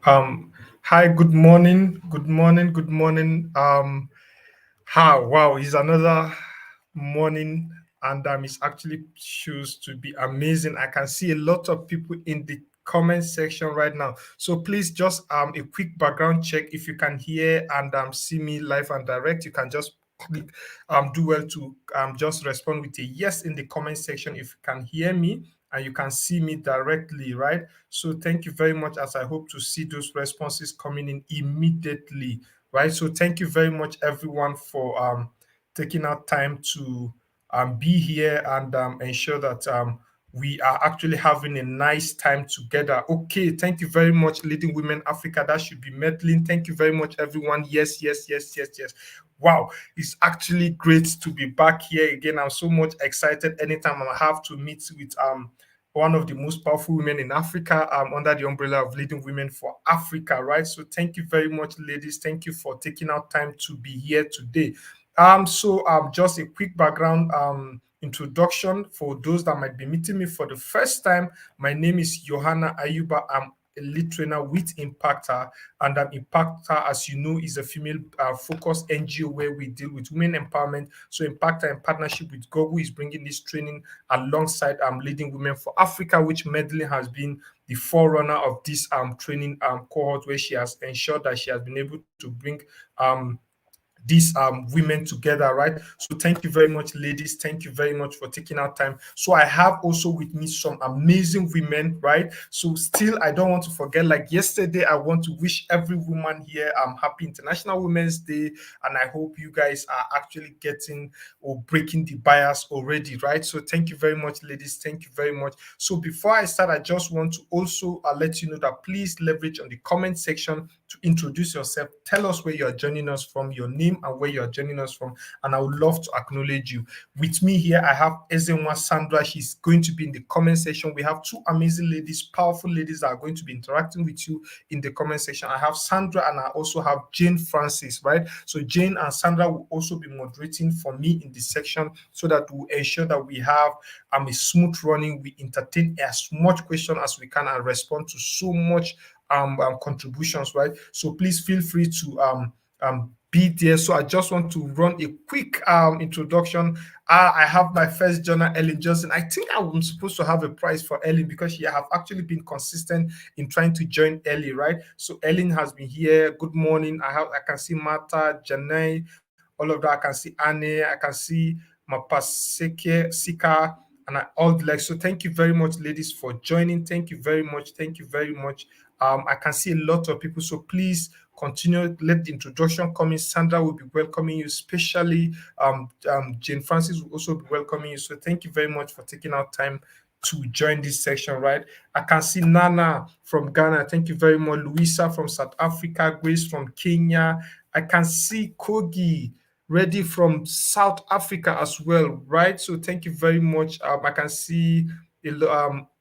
Um, Hi, good morning, good morning, good morning. How wow, it's another morning, and it's actually choose to be amazing. I can see a lot of people in the comment section right now. So please just a quick background check. If you can hear and see me live and direct, you can just click do well to just respond with a yes in the comment section if you can hear me and you can see me directly, right? So thank you very much, as I hope to see those responses coming in immediately, right? So thank you very much, everyone, for taking out time to be here and ensure that we are actually having a nice time together. Okay, thank you very much, Leading Women Africa. That should be Medlin. Thank you very much, everyone. Yes, yes, yes, yes, yes. Wow, it's actually great to be back here again. I'm so much excited anytime I have to meet with one of the most powerful women in Africa under the umbrella of Leading Women for Africa, right? So thank you very much, ladies. Thank you for taking out time to be here today. Just a quick background introduction for those that might be meeting me for the first time. My name is Johanna Ayuba. I'm a lead trainer with Impactor, and Impactor, as you know, is a female focused NGO where we deal with women empowerment. So Impactor, in partnership with Google, is bringing this training alongside Leading Women for Africa, which Medley has been the forerunner of this training cohort, where she has ensured that she has been able to bring these women together, right? So thank you very much, ladies. Thank you very much for taking our time. So I have also with me some amazing women, right? So still, I don't want to forget, like yesterday, I want to wish every woman here happy International Women's Day, and I hope you guys are actually getting or breaking the bias already, right? So thank you very much, ladies. Thank you very much. So before I start, I just want to also let you know that please leverage on the comment section to introduce yourself. Tell us where you're joining us from, your name and where you're joining us from, and I would love to acknowledge you. With me here, I have Ezenwa Sandra. She's going to be in the comment section. We have two amazing ladies, powerful ladies that are going to be interacting with you in the comment section. I have Sandra and I also have Jane Francis, right? So Jane and Sandra will also be moderating for me in this section so that we'll ensure that we have a smooth running. We entertain as much question as we can and respond to so much contributions, right? So please feel free to be there. So I just want to run a quick introduction. I have my first journal, Ellen Johnson. I think I'm supposed to have a prize for Ellen because she have actually been consistent in trying to join early, right? So Ellen has been here. Good morning. I can see Martha, Janai, all of that. I can see Anne. I can see Mapaseke, Sika, and all the like. So thank you very much, ladies, for joining. Thank you very much. Thank you very much. I can see a lot of people, so please continue. Let the introduction come in. Sandra will be welcoming you, especially Jane Francis will also be welcoming you. So thank you very much for taking our time to join this section, right? I can see Nana from Ghana. Thank you very much. Louisa from South Africa. Grace from Kenya. I can see Kogi ready from South Africa as well, right? So thank you very much. I can see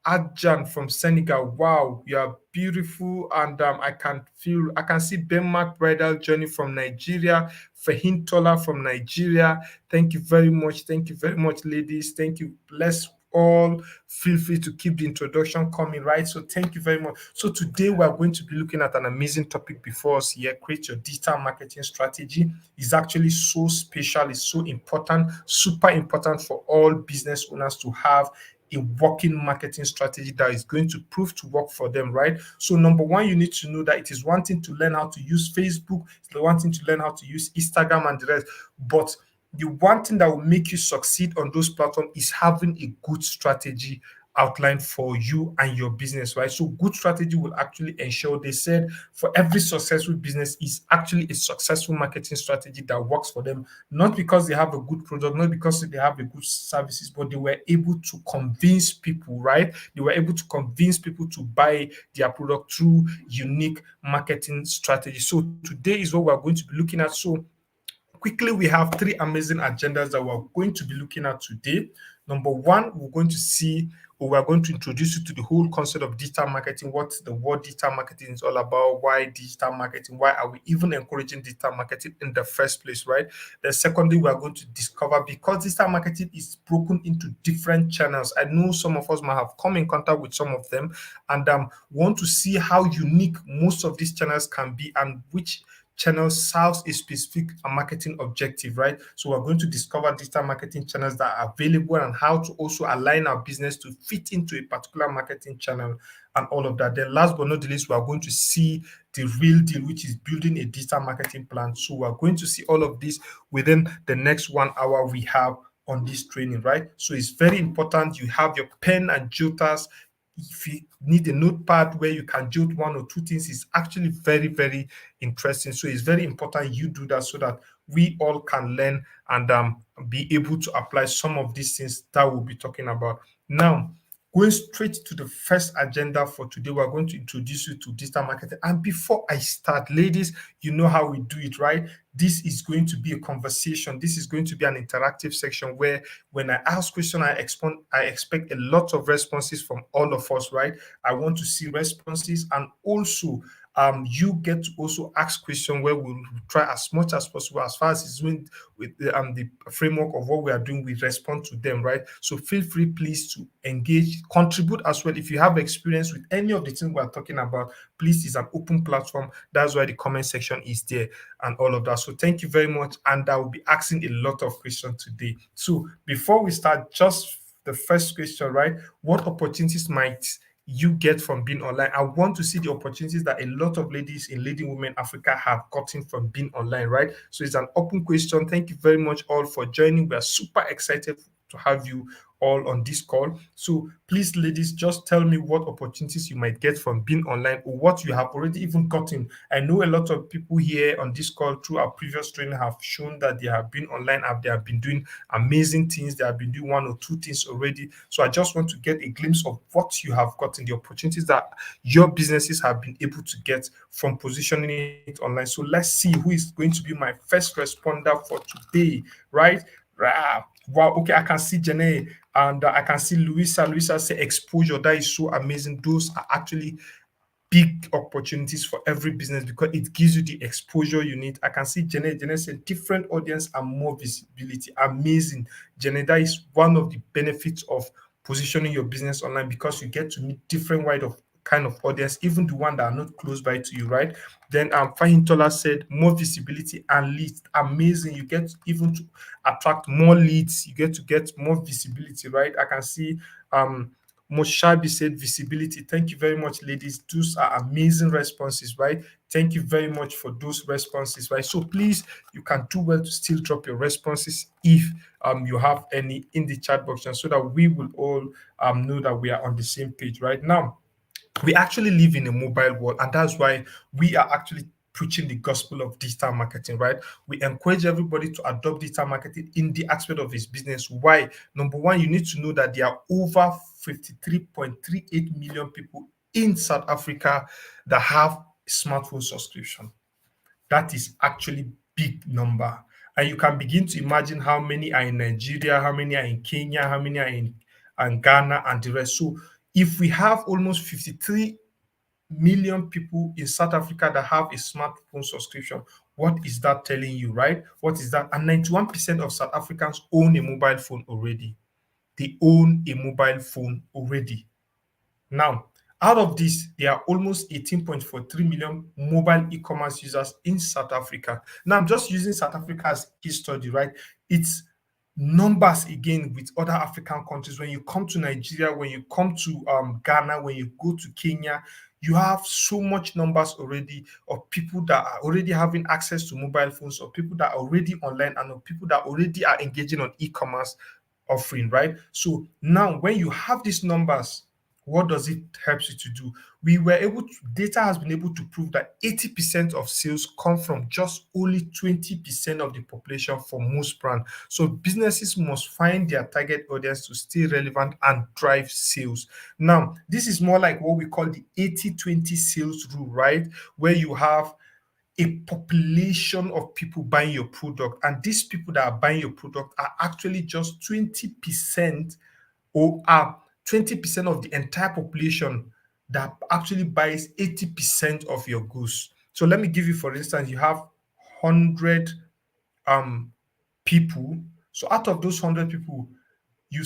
Adjan from Senegal. Wow, you are beautiful, and I can see Denmark Bridal Journey from Nigeria, Fehintola from Nigeria. Thank you very much. Thank you very much, ladies. Thank you. Bless all. Feel free to keep the introduction coming, right? So thank you very much. So today we're going to be looking at an amazing topic before us here. Create your digital marketing strategy. Is actually so special. It's so important, super important for all business owners to have a working marketing strategy that is going to prove to work for them, right? So number one, you need to know that it is one thing to learn how to use Facebook, it's the one thing to learn how to use Instagram and the rest, but the one thing that will make you succeed on those platforms is having a good strategy outlined for you and your business, right? So good strategy will actually ensure, they said, for every successful business is actually a successful marketing strategy that works for them, not because they have a good product, not because they have a good services, but they were able to convince people, right? They were able to convince people to buy their product through unique marketing strategy. So today is what we're going to be looking at. So quickly, we have three amazing agendas that we're going to be looking at today. Number one, we're going to see, or we're going to introduce you to the whole concept of digital marketing, what the word digital marketing is all about, why digital marketing, why are we even encouraging digital marketing in the first place, right? Then secondly, we are going to discover, because digital marketing is broken into different channels. I know some of us might have come in contact with some of them, and want to see how unique most of these channels can be and which channel serves a specific marketing objective, right? So we're going to discover digital marketing channels that are available and how to also align our business to fit into a particular marketing channel and all of that. Then last but not the least, we are going to see the real deal, which is building a digital marketing plan. So we're going to see all of this within the next 1 hour we have on this training, right? So it's very important you have your pen and jotters. If you need a notepad where you can jot one or two things, it's actually very, very interesting. So it's very important you do that so that we all can learn and be able to apply some of these things that we'll be talking about. Now, going straight to the first agenda for today, we're going to introduce you to digital marketing. And before I start, ladies, you know how we do it, right? This is going to be a conversation. This is going to be an interactive section where when I ask questions, I expect a lot of responses from all of us, right? I want to see responses, and also you get to also ask questions where we'll try as much as possible, as far as it's doing with the framework of what we are doing, we respond to them, right? So feel free, please, to engage, contribute as well. If you have experience with any of the things we're talking about, please, it's an open platform. That's why the comment section is there and all of that. So thank you very much. And I will be asking a lot of questions today. So before we start, just the first question, right? What opportunities might you get from being online? I want to see the opportunities that a lot of ladies in Leading Women Africa have gotten from being online, right? So it's an open question. Thank you very much all for joining. We are super excited to have you all on this call. So please, ladies, just tell me what opportunities you might get from being online, or what you have already even gotten. I know a lot of people here on this call through our previous training have shown that they have been online, they have been doing amazing things, they have been doing one or two things already. So I just want to get a glimpse of what you have gotten, the opportunities that your businesses have been able to get from positioning it online. So let's see who is going to be my first responder for today, right? Wow, okay, I can see Janae, and I can see Luisa. Luisa say exposure. That is so amazing. Those are actually big opportunities for every business because it gives you the exposure you need. I can see Janet. Janet said different audience and more visibility. Amazing. Janet, that is one of the benefits of positioning your business online, because you get to meet different wide of kind of audience, even the one that are not close by to you, right? Then Fahintola said more visibility and leads. Amazing. You get even to attract more leads. You get to get more visibility, right? I can see Moshabi said visibility. Thank you very much, ladies. Those are amazing responses, right? Thank you very much for those responses, right? So please, you can do well to still drop your responses if you have any in the chat box, and so that we will all know that we are on the same page right now. We actually live in a mobile world, and that's why we are actually preaching the gospel of digital marketing, right? We encourage everybody to adopt digital marketing in the aspect of his business. Why? Number one, you need to know that there are over 53.38 million people in South Africa that have smartphone subscription. That is actually big number. And you can begin to imagine how many are in Nigeria, how many are in Kenya, how many are in and Ghana and the rest. So if we have almost 53 million people in South Africa that have a smartphone subscription, what is that telling you, right? What is that? And 91% of South Africans own a mobile phone already. They own a mobile phone already. Now, out of this, there are almost 18.43 million mobile e-commerce users in South Africa. Now, I'm just using South Africa as case study, right? It's numbers again with other African countries. When you come to Nigeria, when you come to Ghana, when you go to Kenya, you have so much numbers already of people that are already having access to mobile phones, or people that are already online, and of people that already are engaging on e-commerce offering, right? So now when you have these numbers, what does it help you to do? We were able to, data has been able to prove that 80% of sales come from just only 20% of the population for most brands. So businesses must find their target audience to stay relevant and drive sales. Now, this is more like what we call the 80-20 sales rule, right? Where you have a population of people buying your product, and these people that are buying your product are actually just 20% or are 20% of the entire population that actually buys 80% of your goods. So let me give you, for instance, you have 100 um people. So out of those 100 people, you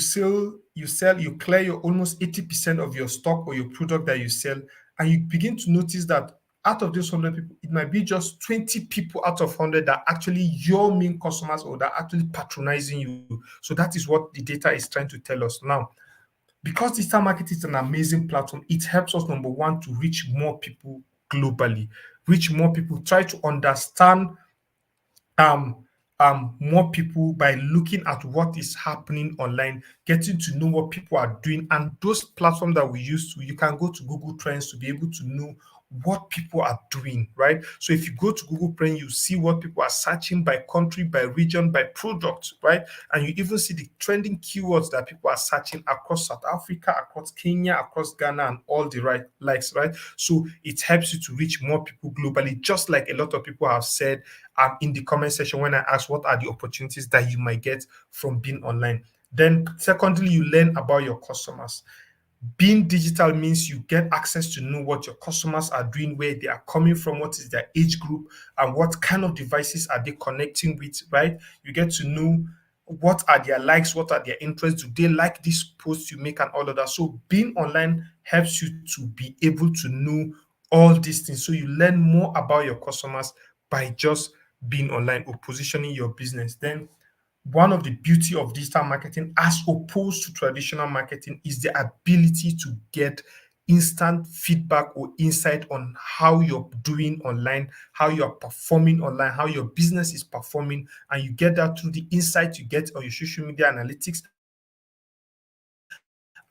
clear your almost 80% of your stock or your product that you sell, and you begin to notice that out of those 100 people, it might be just 20 people out of 100 that are actually your main customers or that are actually patronizing you. So that is what the data is trying to tell us now. Because digital marketing is an amazing platform, it helps us, number one, to reach more people globally, reach more people, try to understand um more people by looking at what is happening online, getting to know what people are doing. And those platforms that we use to, you can go to Google Trends to be able to know what people are doing, right? So if you go to Google Trends, you see what people are searching by country, by region, by product, right? And you even see the trending keywords that people are searching across South Africa, across Kenya, across Ghana, and all the right likes, right? So it helps you to reach more people globally, just like a lot of people have said in the comment section when I ask what are the opportunities that you might get from being online. Then, secondly, you learn about your customers. Being digital means you get access to know what your customers are doing, where they are coming from, what is their age group, and what kind of devices are they connecting with, right? You get to know what are their likes, what are their interests, do they like this post you make, and all of that. So being online helps you to be able to know all these things. So you learn more about your customers by just being online or positioning your business. Then one of the beauty of digital marketing as opposed to traditional marketing is the ability to get instant feedback or insight on how you're doing online, how you're performing online, how your business is performing, and you get that through the insight you get on your social media analytics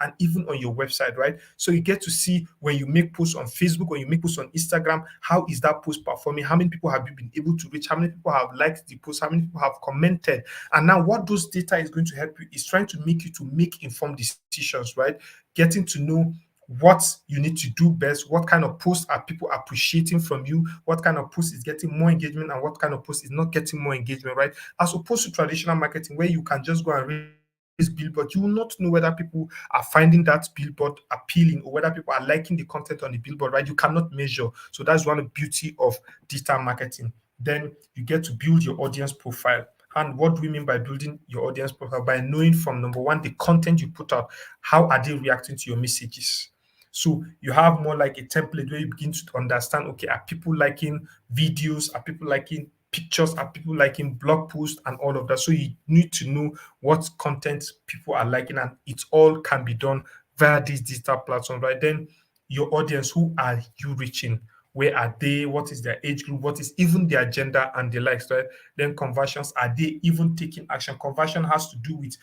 and even on your website, right? So you get to see when you make posts on Facebook, when you make posts on Instagram, how is that post performing? How many people have you been able to reach? How many people have liked the post? How many people have commented? And now what those data is going to help you is trying to make you to make informed decisions, right? Getting to know what you need to do best, what kind of posts are people appreciating from you, what kind of post is getting more engagement, and what kind of post is not getting more engagement, right? As opposed to traditional marketing where you can just go and raise billboard, you will not know whether people are finding that billboard appealing or whether people are liking the content on the billboard, right? You cannot measure. So that's one of the beauty of digital marketing. Then you get to build your audience profile. And what do we mean by building your audience profile? By knowing from, number one, the content you put out, how are they reacting to your messages? So you have more like a template where you begin to understand, okay, are people liking videos? Are people liking pictures? Are people liking blog posts and all of that? So you need to know what content people are liking, and it all can be done via this digital platform, right? Then your audience, who are you reaching? Where are they? What is their age group? What is even their gender and the likes, right? Then conversions, are they even taking action? Conversion has to do with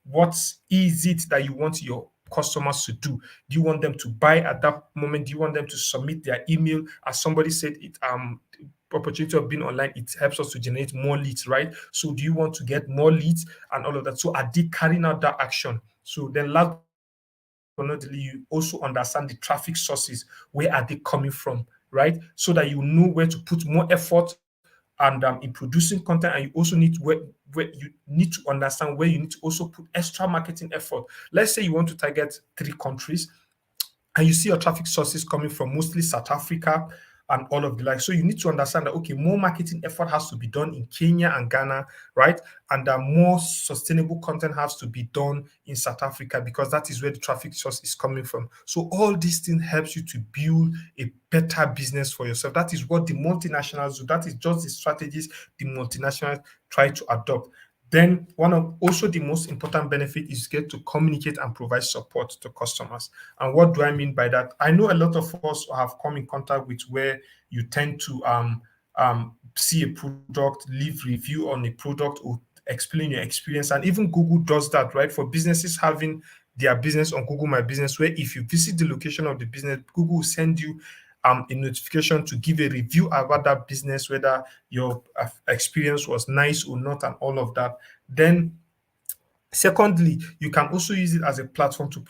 what is it that you want your customers to do. Do you want them to buy at that moment? Do you want them to submit their email? As somebody said, it opportunity of being online, it helps us to generate more leads, right? So do you want to get more leads and all of that? So are they carrying out that action? So then last but not least, you also understand the traffic sources. Where are they coming from, right? So that you know where to put more effort and in producing content. And you also need where you need to understand where you need to also put extra marketing effort. Let's say you want to target 3 countries, and you see your traffic sources coming from mostly South Africa and all of the like. So you need to understand that, okay, more marketing effort has to be done in Kenya and Ghana, right? And more sustainable content has to be done in South Africa because that is where the traffic source is coming from. So all these things helps you to build a better business for yourself. That is what the multinationals do. That is just the strategies the multinationals try to adopt. Then one of also the most important benefit is get to communicate and provide support to customers. And what do I mean by that? I know a lot of us have come in contact with where you tend to see a product, leave review on a product, or explain your experience. And even Google does that, right? For businesses having their business on Google My Business, where if you visit the location of the business, Google will send you a notification to give a review about that business, whether your experience was nice or not, and all of that. Then Secondly, you can also use it as a platform to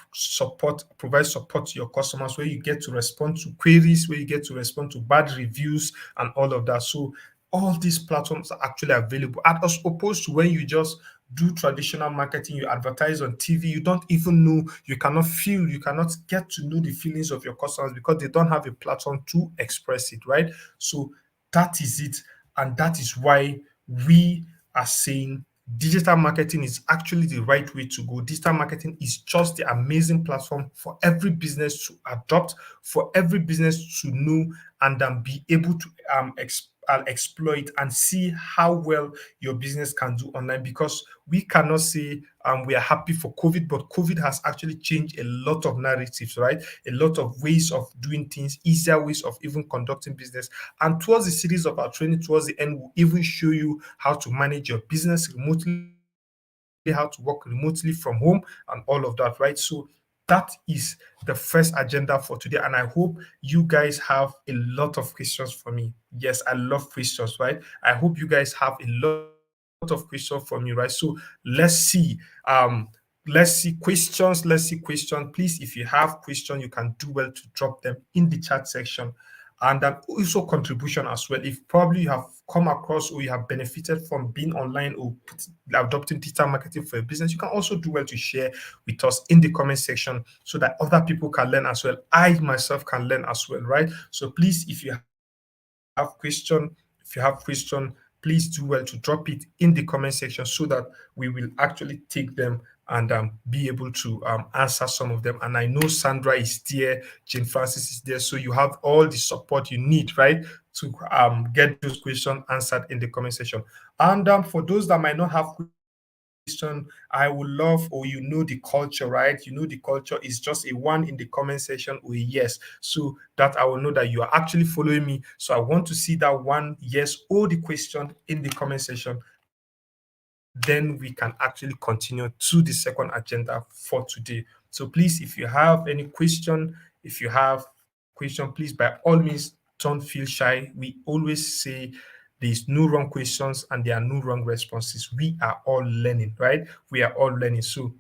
provide support to your customers, where you get to respond to queries, where you get to respond to bad reviews and all of that. So all these platforms are actually available. And as opposed to when you just do traditional marketing, you advertise on TV, you don't even know, you cannot get to know the feelings of your customers because they don't have a platform to express it, right? So that is it. And that is why we are saying digital marketing is actually the right way to go. Digital marketing is just the amazing platform for every business to adopt, for every business to know and be able to exploit and see how well your business can do online. Because we cannot say we are happy for COVID, but COVID has actually changed a lot of narratives, right? A lot of ways of doing things, easier ways of even conducting business. And towards the series of our training, towards the end, we'll even show you how to manage your business remotely, how to work remotely from home, and all of that, right? So that is the first agenda for today. And I hope you guys have a lot of questions for me. Yes, I love questions, right? I hope you guys have a lot of questions for me, right? So let's see. Let's see questions. Let's see questions. Please, if you have questions, you can do well to drop them in the chat section. And also contribution as well. If probably you have come across or you have benefited from being online or adopting digital marketing for your business, you can also do well to share with us in the comment section so that other people can learn as well. I myself can learn as well, right? So please, if you have question, please do well to drop it in the comment section so that we will actually take them and be able to answer some of them. And I know Sandra is there, Jane Francis is there, so you have all the support you need, right, to get those questions answered in the comment section. And for those that might not have question, I would love, or the culture, right? The culture is just a one in the comment section or a yes. So that I will know that you are actually following me. So I want to see that one yes or the question in the comment section. Then we can actually continue to the second agenda for today. So please, if you have any question, if you have question, please by all means don't feel shy. We always say there's no wrong questions and there are no wrong responses. We are all learning, right? We are all learning. So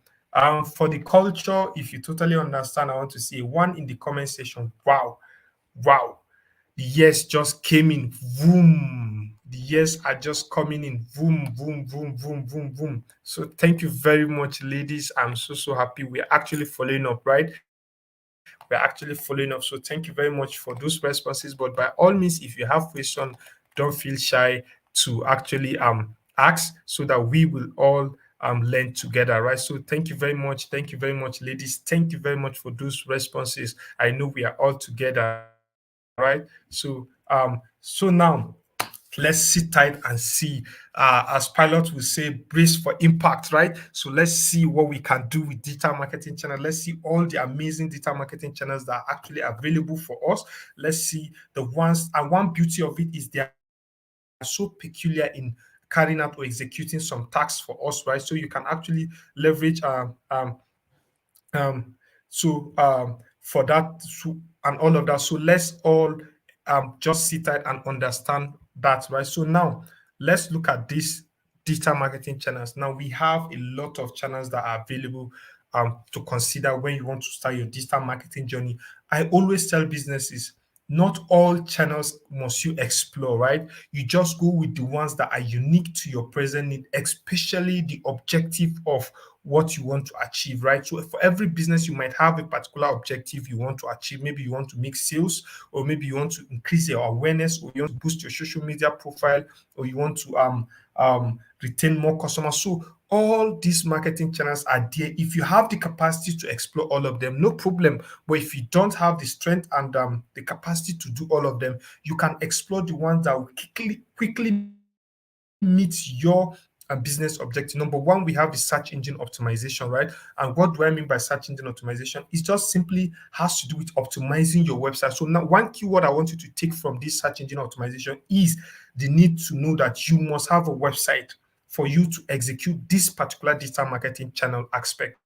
for the culture, if you totally understand, I want to see one in the comment section. Wow. The years just came in, boom. The years are just coming in, boom, boom, boom, boom, boom, boom. So thank you very much, ladies. I'm so happy. We're actually following up, right? We're actually following up. So thank you very much for those responses. But by all means, if you have questions, don't feel shy to actually ask so that we will all learn together, right? So thank you very much. Thank you very much, ladies. Thank you very much for those responses. I know we are all together, right? So now let's sit tight and see, as pilots will say, brace for impact, right? So let's see what we can do with digital marketing channel. Let's see all the amazing digital marketing channels that are actually available for us. Let's see the ones, and one beauty of it is they are so peculiar in carrying out or executing some tasks for us, right? So you can actually leverage um, for that, and all of that. So let's all just sit tight and understand that, right? So now let's look at these digital marketing channels. Now we have a lot of channels that are available to consider when you want to start your digital marketing journey. I always tell businesses, not all channels must you explore, right? You just go with the ones that are unique to your present need, especially the objective of what you want to achieve, right? So for every business, you might have a particular objective you want to achieve. Maybe you want to make sales, or maybe you want to increase your awareness, or you want to boost your social media profile, or you want to retain more customers. So all these marketing channels are there. If you have the capacity to explore all of them, no problem. But if you don't have the strength and the capacity to do all of them, you can explore the ones that will quickly meet your business objective. Number one, we have the search engine optimization, right? And what do I mean by search engine optimization? It just simply has to do with optimizing your website. So now, one keyword I want you to take from this search engine optimization is the need to know that you must have a website for you to execute this particular digital marketing channel aspect.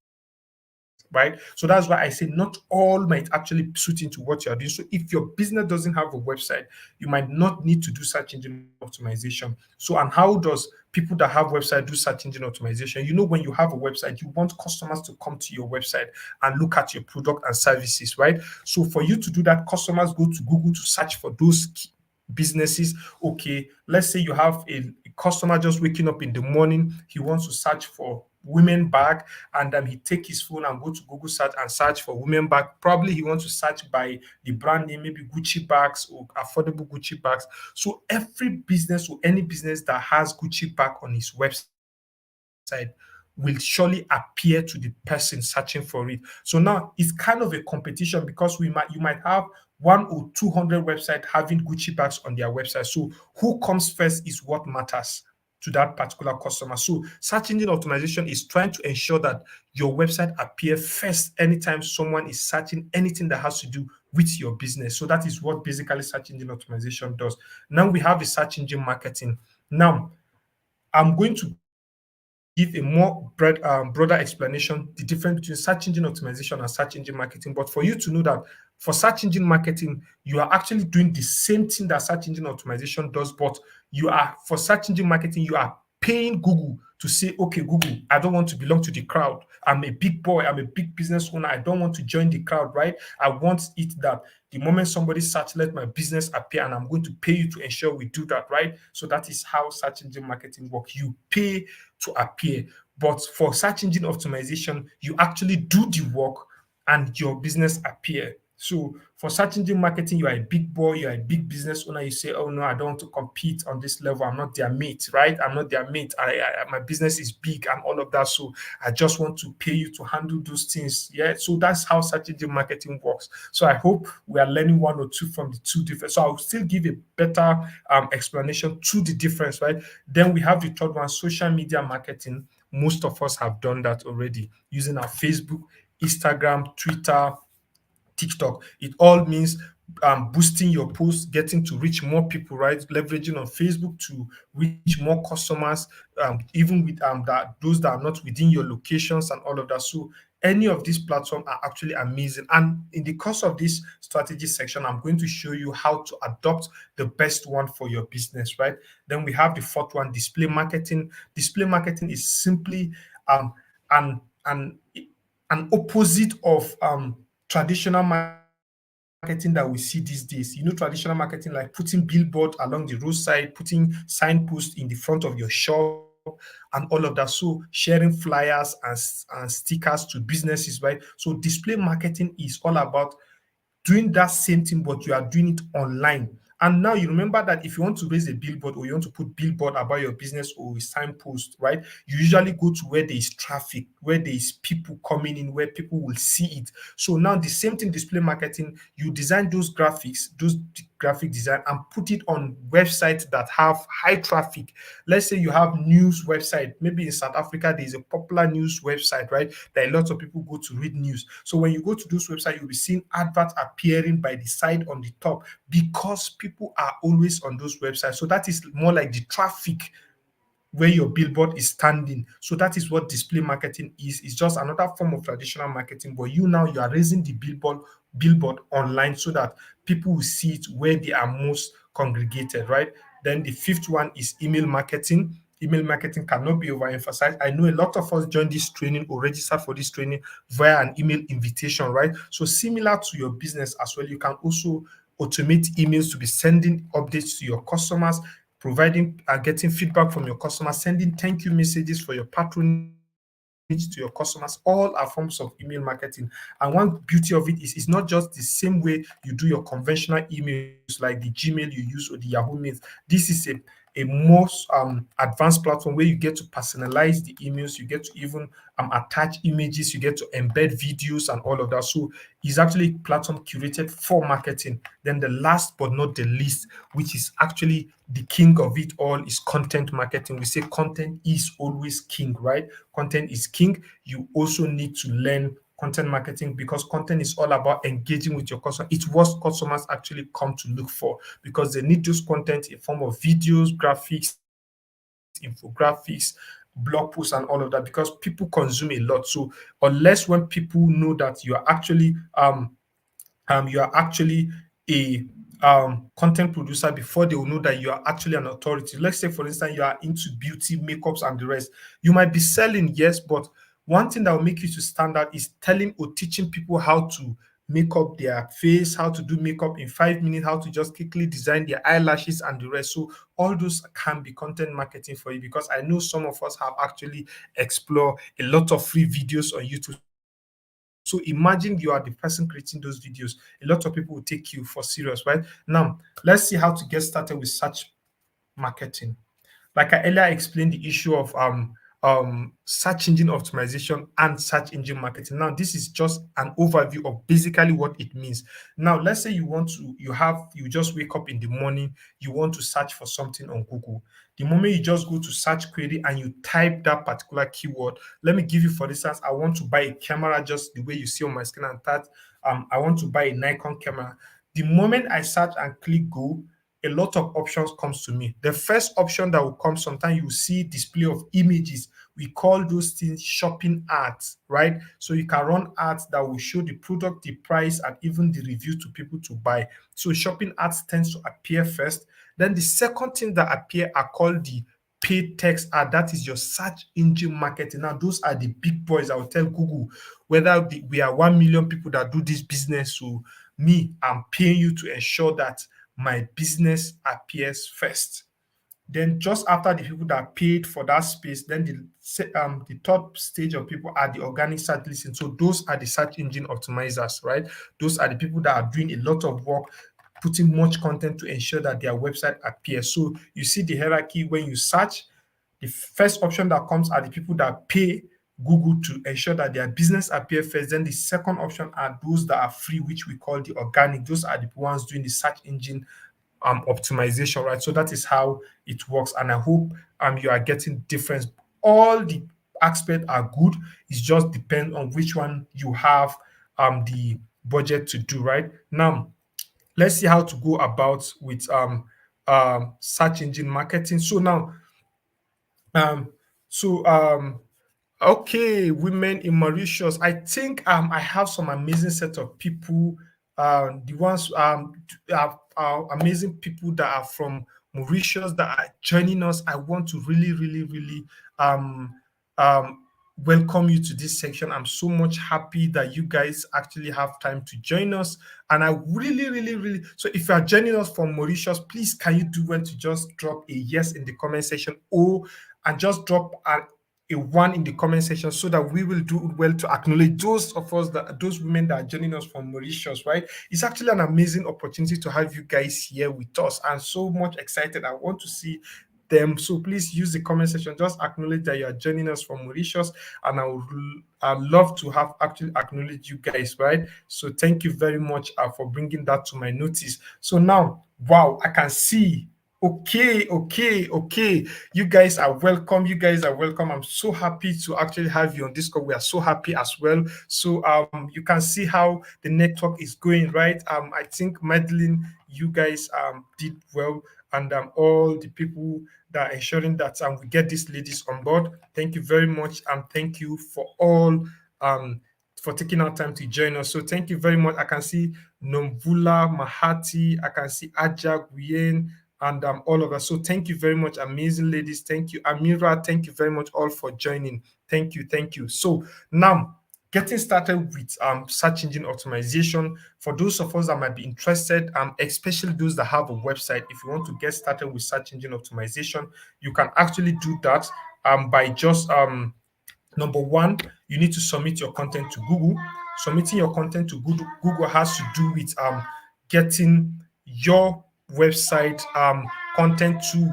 right? So that's why I say not all might actually suit into what you're doing. So if your business doesn't have a website, you might not need to do search engine optimization. So, and how does people that have website do search engine optimization? You know, when you have a website, you want customers to come to your website and look at your product and services, right? So for you to do that, customers go to Google to search for those businesses. Okay, let's say you have a customer just waking up in the morning, he wants to search for women bag, and he take his phone and go to Google search and search for women bag. Probably he wants to search by the brand name, maybe Gucci bags or affordable Gucci bags. So every business or any business that has Gucci bag on his website will surely appear to the person searching for it. So now it's kind of a competition, because you might have one or 200 websites having Gucci bags on their website. So who comes first is what matters to that particular customer. So search engine optimization is trying to ensure that your website appear first anytime someone is searching anything that has to do with your business. So that is what basically search engine optimization does. Now we have the search engine marketing. Now I'm going to give a more broader explanation, the difference between search engine optimization and search engine marketing. But for you to know that for search engine marketing, you are actually doing the same thing that search engine optimization does, but for search engine marketing, you are paying Google to say, okay, Google, I don't want to belong to the crowd. I'm a big boy, I'm a big business owner. I don't want to join the crowd, right? I want it that the moment somebody search, let my business appear, and I'm going to pay you to ensure we do that, right? So that is how search engine marketing works. You pay to appear. But for search engine optimization, you actually do the work and your business appear. So for search engine marketing, you are a big boy, you are a big business owner. You say, "Oh no, I don't want to compete on this level. I'm not their mate, right? I'm not their mate. My business is big and all of that. So I just want to pay you to handle those things." Yeah. So that's how search engine marketing works. So I hope we are learning one or two from the two different. So I'll still give a better explanation to the difference, right? Then we have the third one, social media marketing. Most of us have done that already using our Facebook, Instagram, Twitter, TikTok. It all means boosting your posts, getting to reach more people, right? Leveraging on Facebook to reach more customers, even with those that are not within your locations and all of that. So any of these platforms are actually amazing. And in the course of this strategy section, I'm going to show you how to adopt the best one for your business, right? Then we have the fourth one, display marketing. Display marketing is simply um, an an an opposite of traditional marketing that we see these days. You know, traditional marketing like putting billboard along the roadside, putting signposts in the front of your shop, and all of that. So sharing flyers and stickers to businesses, right? So display marketing is all about doing that same thing, but you are doing it online. And now you remember that if you want to raise a billboard or you want to put billboard about your business or a signpost, right? You usually go to where there is traffic, where there is people coming in, where people will see it. So now the same thing, display marketing, you design those graphics, those graphic design, and put it on websites that have high traffic. Let's say you have news website. Maybe in South Africa, there is a popular news website, right? That a lot of people go to read news. So when you go to those websites, you'll be seeing adverts appearing by the side on the top because people are always on those websites. So that is more like the traffic where your billboard is standing. So that is what display marketing is. It's just another form of traditional marketing, but you are raising the billboard online so that people will see it where they are most congregated, right? Then the fifth one is email marketing. Email marketing cannot be overemphasized. I know a lot of us joined this training or registered for this training via an email invitation, right? So similar to your business as well, you can also automate emails to be sending updates to your customers, providing getting feedback from your customers, sending thank you messages for your patronage to your customers. All are forms of email marketing. And one beauty of it is it's not just the same way you do your conventional emails like the Gmail you use or the Yahoo Mails. This is a more advanced platform where you get to personalize the emails, you get to even attach images, you get to embed videos and all of that. So it's actually a platform curated for marketing. Then the last but not the least, which is actually the king of it all, is content marketing. We say content is always king, right? Content is king. You also need to learn content marketing because content is all about engaging with your customer. It's what customers actually come to look for because they need those content in form of videos, graphics, infographics, blog posts and all of that because people consume a lot. So unless when people know that you are actually a content producer before they will know that you are actually an authority. Let's say, for instance, you are into beauty, makeups, and the rest. You might be selling, yes, but one thing that will make you to stand out is telling or teaching people how to make up their face, how to do makeup in 5 minutes, how to just quickly design their eyelashes and the rest. So all those can be content marketing for you because I know some of us have actually explored a lot of free videos on YouTube. So imagine you are the person creating those videos. A lot of people will take you for serious, right? Now, let's see how to get started with search marketing. Like I earlier explained the issue of search engine optimization and search engine marketing. Now, this is just an overview of basically what it means. Now, let's say you just wake up in the morning, you want to search for something on Google. The moment you just go to search query and you type that particular keyword, let me give you for instance, I want to buy a camera just the way you see on my screen and that I want to buy a Nikon camera. The moment I search and click go, a lot of options comes to me. The first option that will come, sometimes you see display of images. We call those things shopping ads, right? So you can run ads that will show the product, the price, and even the review to people to buy. So shopping ads tends to appear first. Then the second thing that appear are called the paid text ad. That is your search engine marketing. Now, those are the big boys. I will tell Google whether we are 1 million people that do this business. So me, I'm paying you to ensure that my business appears first. Then just after the people that paid for that space, then the third stage of people are the organic search listing. So those are the search engine optimizers, right? Those are the people that are doing a lot of work, putting much content to ensure that their website appears. So you see the hierarchy when you search, the first option that comes are the people that pay Google to ensure that their business appear first. Then the second option are those that are free, which we call the organic. Those are the ones doing the search engine optimization, right? So that is how it works, and I hope you are getting difference. All the aspects are good. It just depends on which one you have the budget to do, right? Now, let's see how to go about with search engine marketing. Um, so okay, women in Mauritius. I think I have some amazing set of people. The ones are amazing people that are from Mauritius that are joining us. I want to really, really, really um um welcome you to this section. I'm so much happy that you guys actually have time to join us. And I really, really, really, so if you are joining us from Mauritius, please can you do well to just drop a yes in the comment section, or and just drop a one in the comment section so that we will do well to acknowledge those of us that those women that are joining us from Mauritius, right? It's actually an amazing opportunity to have you guys here with us. I'm so much excited. I want to see them. So please use the comment section. Just acknowledge that you are joining us from Mauritius, and I'd love to have actually acknowledged you guys, right? So thank you very much for bringing that to my notice. So now, wow, I can see. Okay, okay, okay. You guys are welcome. You guys are welcome. I'm so happy to actually have you on this call. We are so happy as well. So you can see how the network is going, right? I think Madeline, you guys did well, and all the people that are ensuring that we get these ladies on board. Thank you very much, and thank you for all for taking our time to join us. So thank you very much. I can see Nomvula Mahati, I can see Aja Guyen, and all of us. So thank you very much, amazing ladies. Thank you, Amira. Thank you very much all for joining. Thank you, thank you. So now, getting started with search engine optimization. For those of us that might be interested, especially those that have a website, if you want to get started with search engine optimization, you can actually do that by just number one, you need to submit your content to Google. Submitting your content to Google has to do with getting your website content to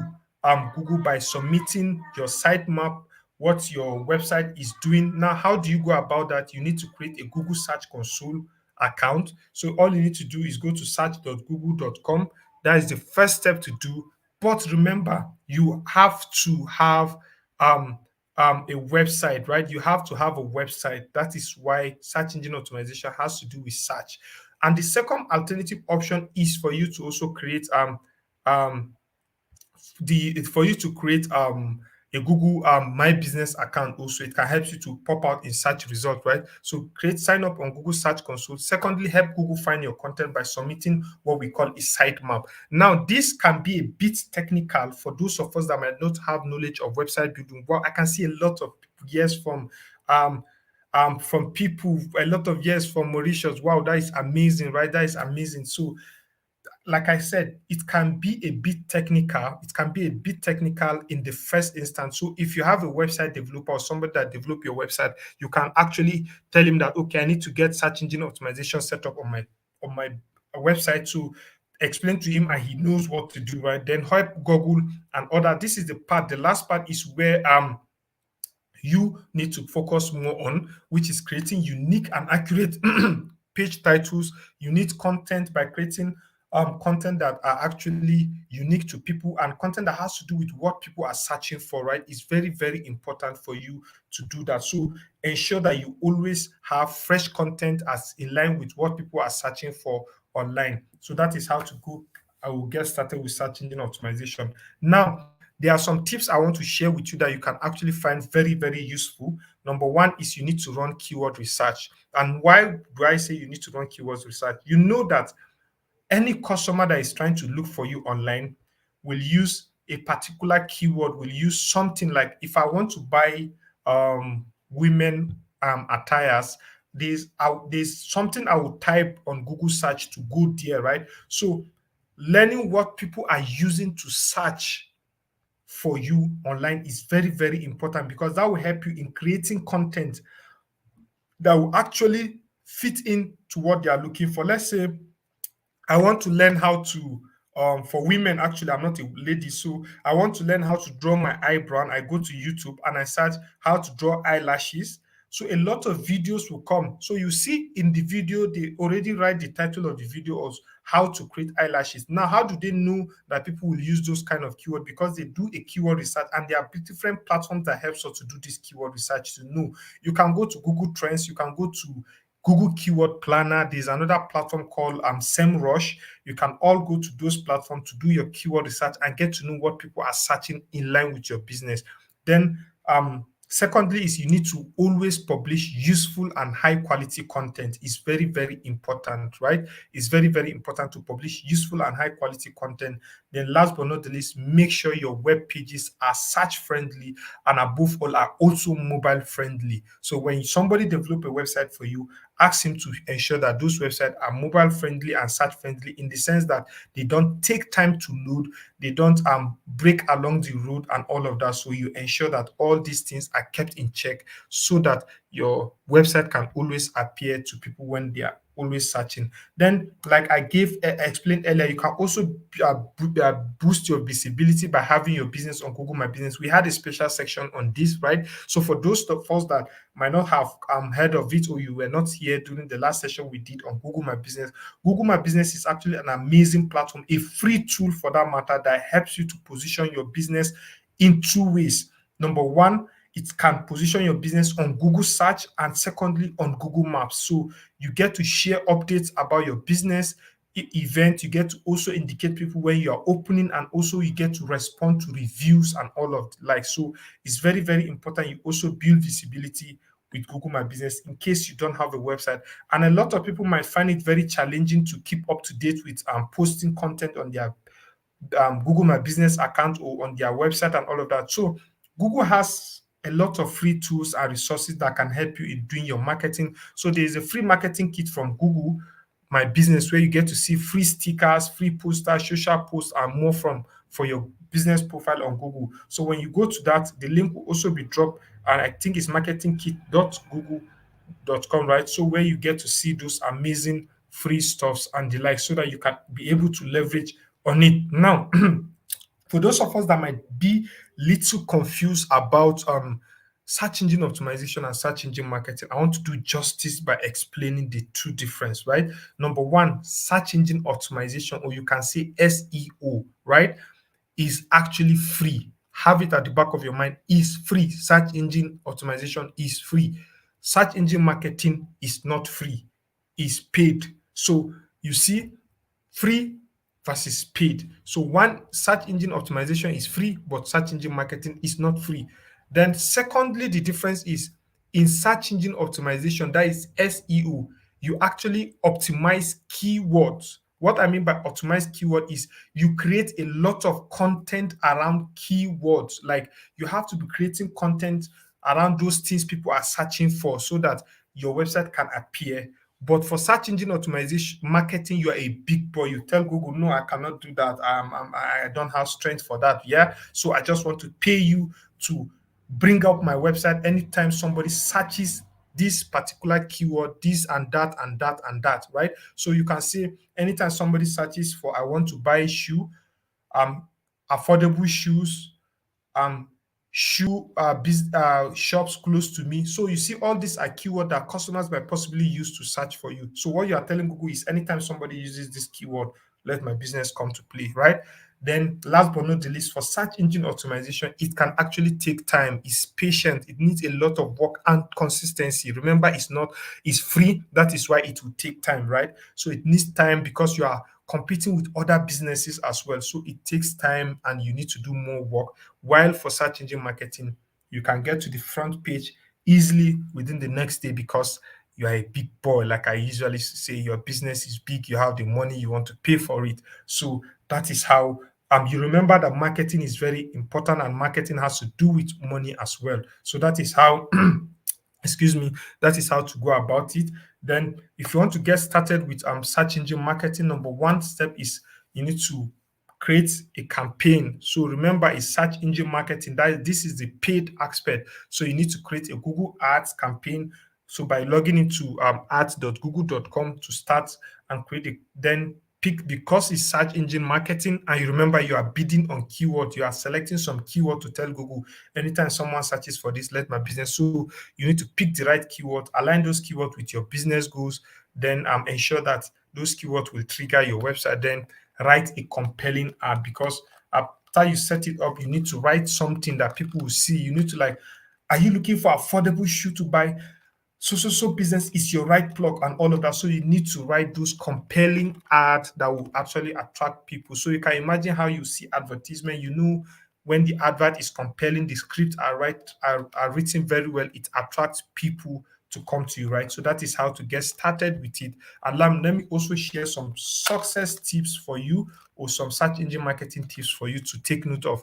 Google by submitting your sitemap, what your website is doing. Now, how do you go about that? You need to create a Google Search Console account. So all you need to do is go to search.google.com. That is the first step to do. But remember, you have to have a website, right? You have to have a website. That is why search engine optimization has to do with search. And the second alternative option is for you to also create um the for you to create a Google My Business account also. It can help you to pop out in search result, right? So create sign up on Google Search Console. Secondly, help Google find your content by submitting what we call a sitemap. Now, this can be a bit technical for those of us that might not have knowledge of website building. Well, I can see a lot of years from people, a lot of years from Mauritius. Wow, that is amazing, right? That is amazing. So like I said, it can be a bit technical. It can be a bit technical in the first instance. So if you have a website developer or somebody that develop your website, you can actually tell him that, okay, I need to get search engine optimization set up on my website to explain to him, and he knows what to do, right? Then help Google and other. This is the part. The last part is where you need to focus more on, which is creating unique and accurate page titles, unique content by creating content that are actually unique to people and content that has to do with what people are searching for, right? It's very, very important for you to do that. So ensure that you always have fresh content as in line with what people are searching for online. So that is how to go. I will get started with search engine optimization. Now, there are some tips I want to share with you that you can actually find very, very useful. Number one is you need to run keyword research. And why do I say you need to run keyword research? You know that any customer that is trying to look for you online will use a particular keyword, will use something like, if I want to buy women attires, there's something I will type on Google search to go there, right? So learning what people are using to search for you online is very, very important, because that will help you in creating content that will actually fit in to what they are looking for. Let's say I want to learn how to, for women, actually, I'm not a lady, so I want to learn how to draw my eyebrow. I go to YouTube and I search how to draw eyelashes. So a lot of videos will come. So you see in the video, they already write the title of the video as how to create eyelashes. Now, how do they know that people will use those kind of keywords? Because they do a keyword research, and there are different platforms that helps us to do this keyword research to know. You can go to Google Trends, you can go to Google Keyword Planner. There's another platform called SEMrush. You can all go to those platforms to do your keyword research and get to know what people are searching in line with your business. Then, secondly, is you need to always publish useful and high quality content. It's very, very important, right? It's very, very important to publish useful and high quality content. Then, last but not the least, make sure your web pages are search friendly and above all are also mobile friendly. So when somebody develop a website for you, ask him to ensure that those websites are mobile friendly and search friendly, in the sense that they don't take time to load, they don't break along the road and all of that. So you ensure that all these things are kept in check, so that your website can always appear to people when they are always searching. Then, like I explained earlier, you can also boost your visibility by having your business on Google My Business. We had a special section on this, right? So for those of us that might not have heard of it, or you were not here during the last session we did on Google My Business, Google My Business is actually an amazing platform, a free tool for that matter, that helps you to position your business in two ways. Number one, it can position your business on Google search, and secondly on Google Maps. So you get to share updates about your business event. You get to also indicate people when you are opening, and also you get to respond to reviews and all of like. So it's very, very important you also build visibility with Google My Business in case you don't have a website. And a lot of people might find it very challenging to keep up to date with posting content on their Google My Business account or on their website and all of that. So Google has a lot of free tools and resources that can help you in doing your marketing. So there is a free marketing kit from Google My Business, where you get to see free stickers, free posters, social posts, and more from for your business profile on Google. So when you go to that, the link will also be dropped, and I think it's marketingkit.google.com, right? So where you get to see those amazing free stuffs and the like, so that you can be able to leverage on it. Now, for those of us that might be little confused about search engine optimization and search engine marketing, I want to do justice by explaining the two difference, right? Number one, search engine optimization, or you can say SEO, right, is actually free. Have it at the back of your mind, is free. Search engine optimization is free. Search engine marketing is not free, is paid. So you see, free versus paid. So one, search engine optimization is free, but search engine marketing is not free. Then secondly, the difference is in search engine optimization, that is SEO, you actually optimize keywords. What I mean by optimize keyword is you create a lot of content around keywords. Like you have to be creating content around those things people are searching for so that your website can appear. But for search engine optimization marketing, you are a big boy. You tell Google, no, I cannot do that. I don't have strength for that. Yeah. So I just want to pay you to bring up my website anytime somebody searches this particular keyword, this and that and that and that, right? So you can say anytime somebody searches for I want to buy a shoe, um, affordable shoes, um shoe shops close to me. So you see, all these are keywords that customers might possibly use to search for you. So what you are telling Google is anytime somebody uses this keyword, let my business come to play, right? Then last but not the least, for search engine optimization, it can actually take time. It's patient. It needs a lot of work and consistency. Remember, it's free. That is why it will take time, right? So it needs time because you are competing with other businesses as well. So it takes time and you need to do more work. While for search engine marketing, you can get to the front page easily within the next day because you are a big boy. Like I usually say, your business is big, you have the money, you want to pay for it. So that is how you remember that marketing is very important and marketing has to do with money as well. So that is how excuse me, that is how to go about it. Then if you want to get started with search engine marketing, number one step is you need to create a campaign. So remember, it's search engine marketing, that this is the paid aspect. So you need to create a Google Ads campaign. So by logging into ads.google.com to start and create it, then pick, because it's search engine marketing and you remember you are bidding on keyword, you are selecting some keyword to tell Google anytime someone searches for this, let my business. So you need to pick the right keyword, align those keywords with your business goals, then ensure that those keywords will trigger your website. Then write a compelling ad, because after you set it up, you need to write something that people will see. You need to, like, are you looking for affordable shoe to buy? So business is your right plug and all of that. So you need to write those compelling ads that will actually attract people. So you can imagine how you see advertisement. You know, when the advert is compelling, the scripts are written very well. It attracts people to come to you, right? So that is how to get started with it. And let me also share some success tips for you, or some search engine marketing tips for you to take note of.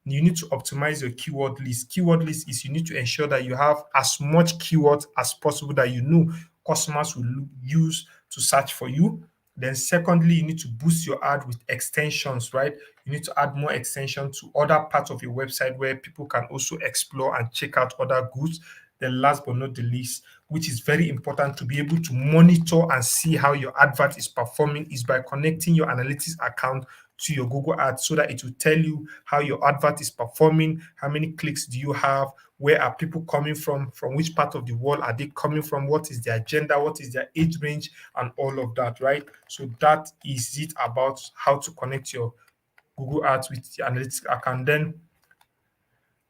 You need to optimize your keyword list. Keyword list is you need to ensure that you have as much keywords as possible that you know customers will use to search for you. Then secondly, you need to boost your ad with extensions, right? You need to add more extensions to other parts of your website where people can also explore and check out other goods. Then last but not the least, which is very important to be able to monitor and see how your advert is performing, is by connecting your analytics account to your Google Ads, so that it will tell you how your advert is performing, how many clicks do you have, where are people coming from which part of the world are they coming from, what is their gender, what is their age range, and all of that, right? So that is it about how to connect your Google Ads with your analytics account. Then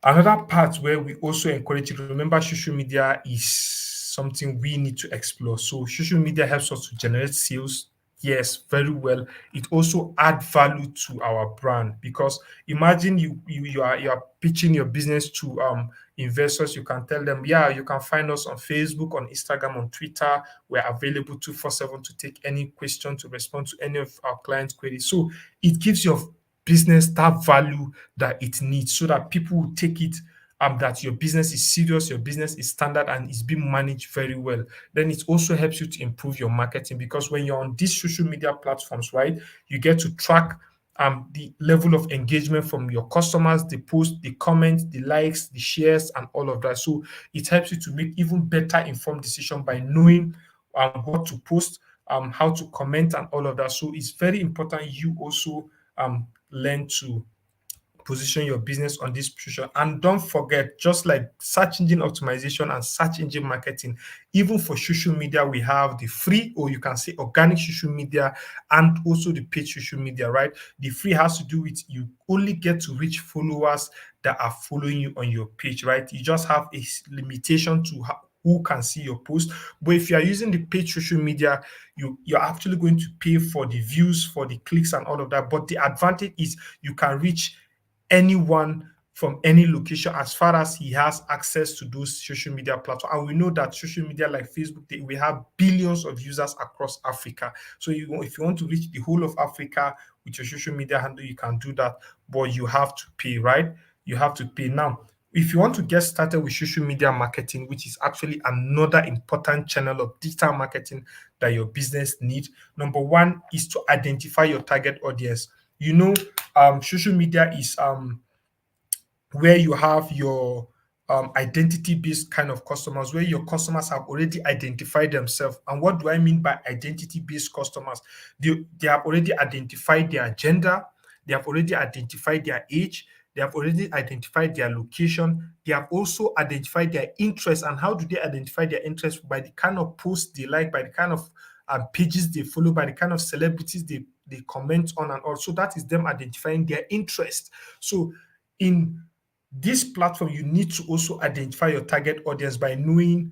another part where we also encourage you, remember, social media is something we need to explore. So social media helps us to generate sales. Yes, very well. It also add value to our brand, because imagine you are pitching your business to investors. You can tell them, yeah, you can find us on Facebook, on Instagram, on Twitter. We're available 247 to take any question, to respond to any of our clients' queries. So it gives your business that value that it needs, so that people will take it that your business is serious, your business is standard, and is being managed very well. Then it also helps you to improve your marketing, because when you're on these social media platforms, right, you get to track the level of engagement from your customers, the post, the comments, the likes, the shares, and all of that. So it helps you to make even better informed decision by knowing what to post, how to comment, and all of that. So it's very important you also learn to position your business on this position. And don't forget, just like search engine optimization and search engine marketing, even for social media, we have the free, or you can say organic social media, and also the paid social media, right? The free has to do with you only get to reach followers that are following you on your page, right? You just have a limitation to who can see your post. But if you are using the paid social media, you're actually going to pay for the views, for the clicks, and all of that. But the advantage is you can reach anyone from any location as far as he has access to those social media platforms. And we know that social media like Facebook, we have billions of users across Africa. So if you want to reach the whole of Africa with your social media handle, you can do that, but you have to pay, right? You have to pay. Now, if you want to get started with social media marketing, which is actually another important channel of digital marketing that your business needs, number one is to identify your target audience. Social media is where you have your identity-based kind of customers, where your customers have already identified themselves. And what do I mean by identity-based customers? They have already identified their gender, they have already identified their age, they have already identified their location, they have also identified their interests. And how do they identify their interests? By the kind of posts they like, by the kind of pages they follow, by the kind of celebrities they comment on, and also that is them identifying their interest. So in this platform, you need to also identify your target audience by knowing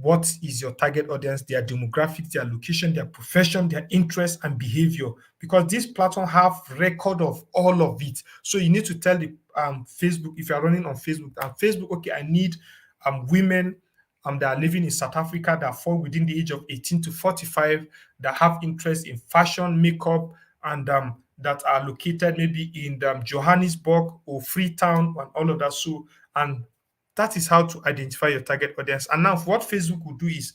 what is your target audience, their demographics, their location, their profession, their interests and behavior, because this platform have record of all of it. So you need to tell the Facebook, if you're running on Facebook, Facebook, okay, I need women that are living in South Africa that fall within the age of 18 to 45, that have interest in fashion, makeup, and that are located maybe in Johannesburg or Freetown and all of that. So, and that is how to identify your target audience. And now what Facebook will do is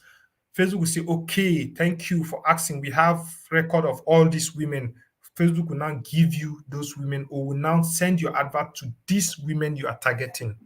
Facebook will say, okay, thank you for asking. We have record of all these women. Facebook will now give you those women, or will now send your advert to these women you are targeting.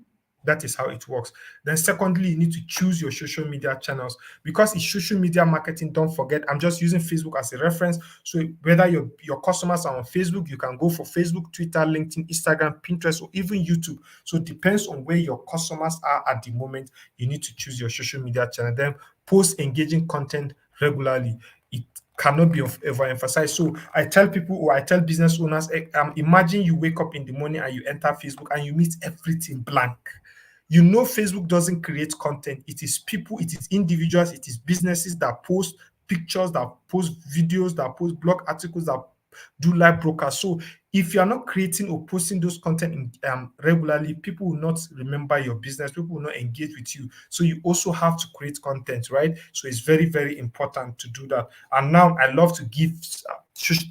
That is how it works. Then secondly, you need to choose your social media channels, because it's social media marketing. Don't forget, I'm just using Facebook as a reference. So whether your customers are on Facebook, you can go for Facebook, Twitter, LinkedIn, Instagram, Pinterest, or even YouTube. So it depends on where your customers are at the moment. You need to choose your social media channel. Then post engaging content regularly. It cannot be overemphasized. So I tell people, or I tell business owners, imagine you wake up in the morning and you enter Facebook and you meet everything blank. Facebook doesn't create content. It is people, it is individuals, it is businesses that post pictures, that post videos, that post blog articles, that do live broadcasts. So if you are not creating or posting those content regularly, people will not remember your business. People will not engage with you. So you also have to create content, right? So it's very, very important to do that. And now I love to give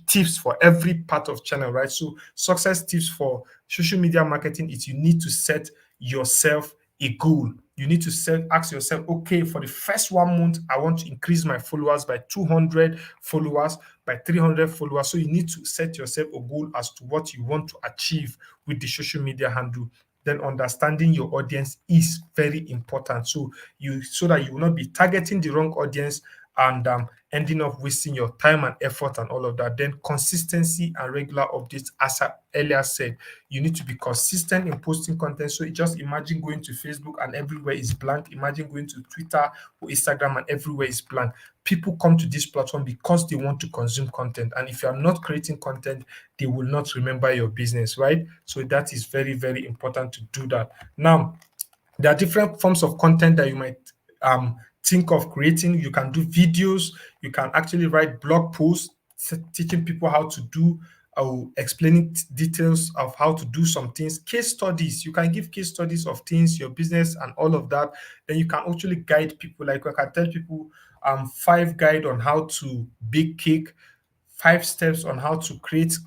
tips for every part of channel, right? So success tips for social media marketing is you need to set yourself a goal. You need to ask yourself, okay, for the first 1 month, I want to increase my followers by 200 followers, by 300 followers. So you need to set yourself a goal as to what you want to achieve with the social media handle. Then understanding your audience is very important. So that you will not be targeting the wrong audience and ending up wasting your time and effort and all of that. Then consistency and regular updates, as I earlier said, you need to be consistent in posting content. So just imagine going to Facebook and everywhere is blank. Imagine going to Twitter or Instagram and everywhere is blank. People come to this platform because they want to consume content. And if you are not creating content, they will not remember your business, right? So that is very, very important to do that. Now, there are different forms of content that you might think of creating. You can do videos, you can actually write blog posts teaching people how to do explaining details of how to do some things, case studies. You can give case studies of things, your business and all of that. Then you can actually guide people, like I can tell people 5 guide on how to bake cake, 5 steps on how to create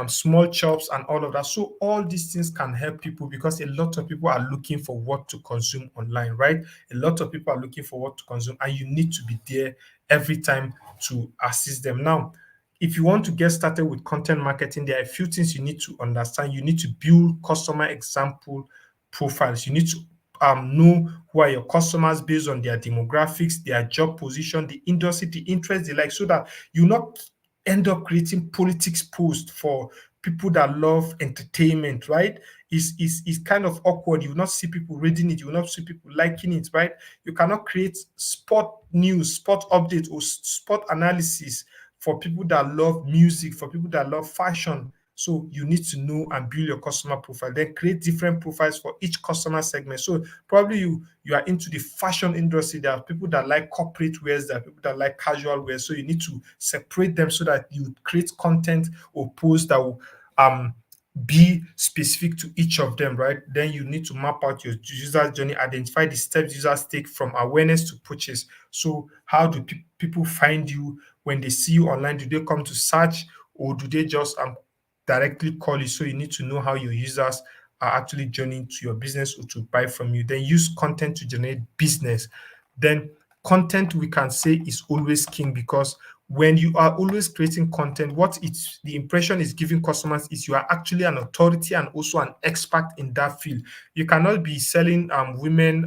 small chops and all of that. So all these things can help people, because a lot of people are looking for what to consume online, right? A lot of people are looking for what to consume, and you need to be there every time to assist them. Now, if you want to get started with content marketing, there are a few things you need to understand. You need to build customer example profiles. You need to know who are your customers based on their demographics, their job position, the industry, the interest they like, so that you not end up creating politics posts for people that love entertainment, right? Is kind of awkward. You will not see people reading it, you will not see people liking it, right? You cannot create sport news, sport updates, or sport analysis for people that love music, for people that love fashion So you need to know and build your customer profile, then create different profiles for each customer segment. So probably you are into the fashion industry. There are people that like corporate wears, there are people that like casual wear. So you need to separate them so that you create content or posts that will be specific to each of them, right? Then you need to map out your user journey, identify the steps users take from awareness to purchase. So how do people find you when they see you online? Do they come to search, or do they just directly call you? So you need to know how your users are actually joining to your business or to buy from you. Then use content to generate business. Then content, we can say, is always king, because when you are always creating content, what it's the impression is giving customers is you are actually an authority and also an expert in that field. You cannot be selling women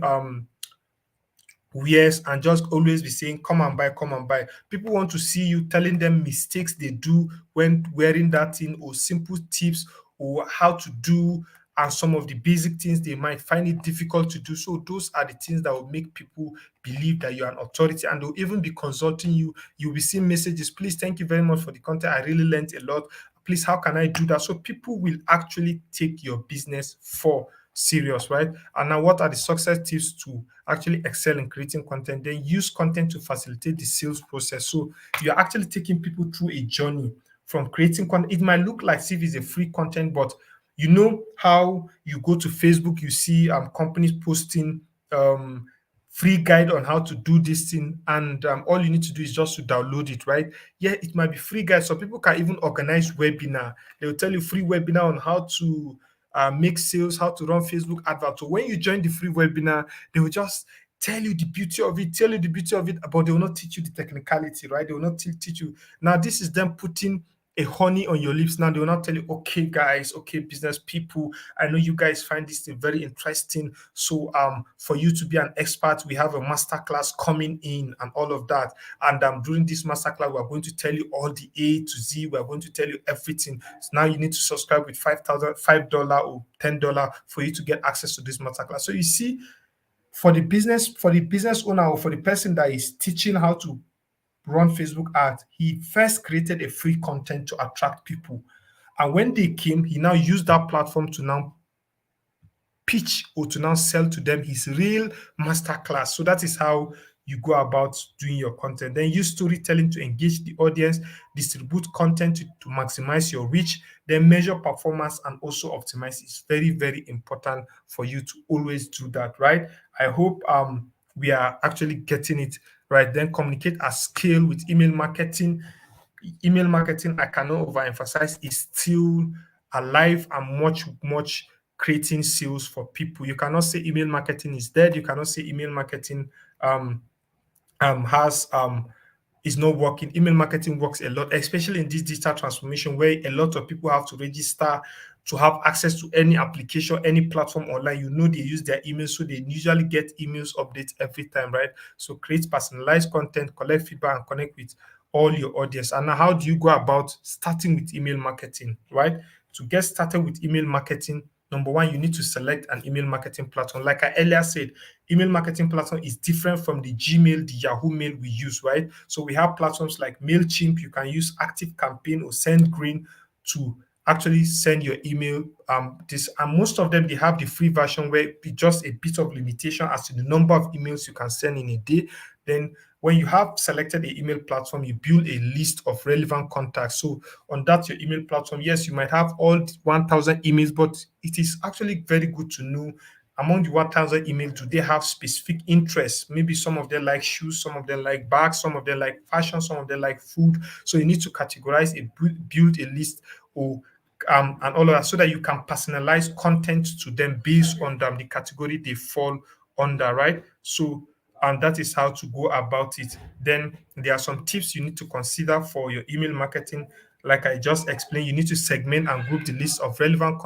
wears and just always be saying, come and buy, come and buy. People want to see you telling them mistakes they do when wearing that thing, or simple tips, or how to do, and some of the basic things they might find it difficult to do. So those are the things that will make people believe that you're an authority, and they'll even be consulting you. You'll be seeing messages, please, thank you very much for the content, I really learned a lot, please, how can I do that? So people will actually take your business for serious, right? And now, what are the success tips to actually excel in creating content? Then use content to facilitate the sales process. So you're actually taking people through a journey from creating content. It might look like CV is a free content, but you know how you go to Facebook, you see companies posting um, free guide on how to do this thing, and all you need to do is just to download it, right? Yeah, it might be free guide. So people can even organize webinar. They will tell you free webinar on how to make sales, how to run Facebook adverts. So when you join the free webinar, they will just tell you the beauty of it, tell you the beauty of it, but they will not teach you the technicality, right? They will not teach you. Now, this is them putting a honey on your lips. Now they will not tell you, okay, guys, okay, business people, I know you guys find this thing very interesting. So for you to be an expert, we have a masterclass coming in and all of that. And during this masterclass, we're going to tell you all the A to Z. We're going to tell you everything. So now you need to subscribe with $5 or $10 for you to get access to this masterclass. So you see, for the business owner, or for the person that is teaching how to run Facebook ads, he first created a free content to attract people. And when they came, he now used that platform to now pitch or to now sell to them his real masterclass. So that is how you go about doing your content. Then use storytelling to engage the audience, distribute content to maximize your reach, then measure performance and also optimize. It's very, very important for you to always do that, right? I hope we are actually getting it right. Then communicate at scale with email marketing. Email marketing, I cannot overemphasize, is still alive and much creating sales for people. You cannot say email marketing is dead. You cannot say email marketing um, has is not working. Email marketing works a lot, especially in this digital transformation where a lot of people have to register to have access to any application, any platform online. You know, they use their email, so they usually get emails updates every time, right? So create personalized content, collect feedback, and connect with all your audience. And now, how do you go about starting with email marketing, right? To get started with email marketing, number one, you need to select an email marketing platform. Like I earlier said, email marketing platform is different from the Gmail, the Yahoo Mail we use, right? So we have platforms like MailChimp. You can use Active Campaign or SendGreen to actually send your email. This and most of them, they have the free version where it's just a bit of limitation as to the number of emails you can send in a day. Then when you have selected a email platform, you build a list of relevant contacts. So on that your email platform, yes, you might have all 1,000 emails, but it is actually very good to know among the 1,000 emails, do they have specific interests? Maybe some of them like shoes, some of them like bags, some of them like fashion, some of them like food. So you need to categorize build a list, or and all of that, so that you can personalize content to them based on the category they fall under, right? So, and that is how to go about it. Then there are some tips you need to consider for your email marketing. Like I just explained, you need to segment and group the list of relevant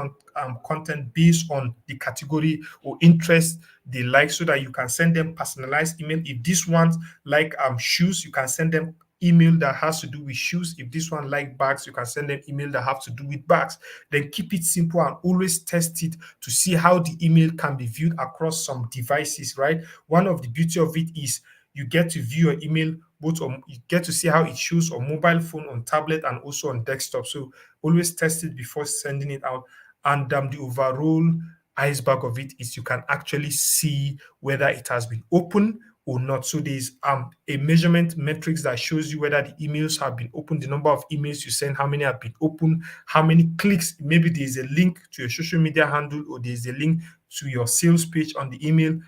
content based on the category or interest they like, so that you can send them personalized email. If this one's like shoes, you can send them email that has to do with shoes. If this one like bags, you can send them email that have to do with bags. Then keep it simple and always test it to see how the email can be viewed across some devices, right? One of the beauty of it is you get to view your email both on, you get to see how it shows on mobile phone, on tablet, and also on desktop. So always test it before sending it out. And the overall iceberg of it is you can actually see whether it has been opened or not. So there's a measurement metrics that shows you whether the emails have been opened, the number of emails you send, how many have been opened, how many clicks. Maybe there's a link to your social media handle or there's a link to your sales page on the email.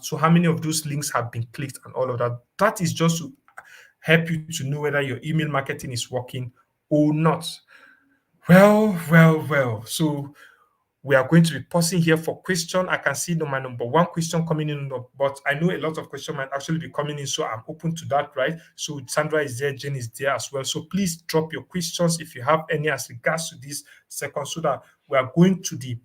So how many of those links have been clicked and all of that. That is just to help you to know whether your email marketing is working or not. Well. So we are going to be pausing here for question. I can see my number one question coming in, but I know a lot of questions might actually be coming in, so I'm open to that, right? So Sandra is there, Jane is there as well. So please drop your questions if you have any as regards to this second, so that we are going to the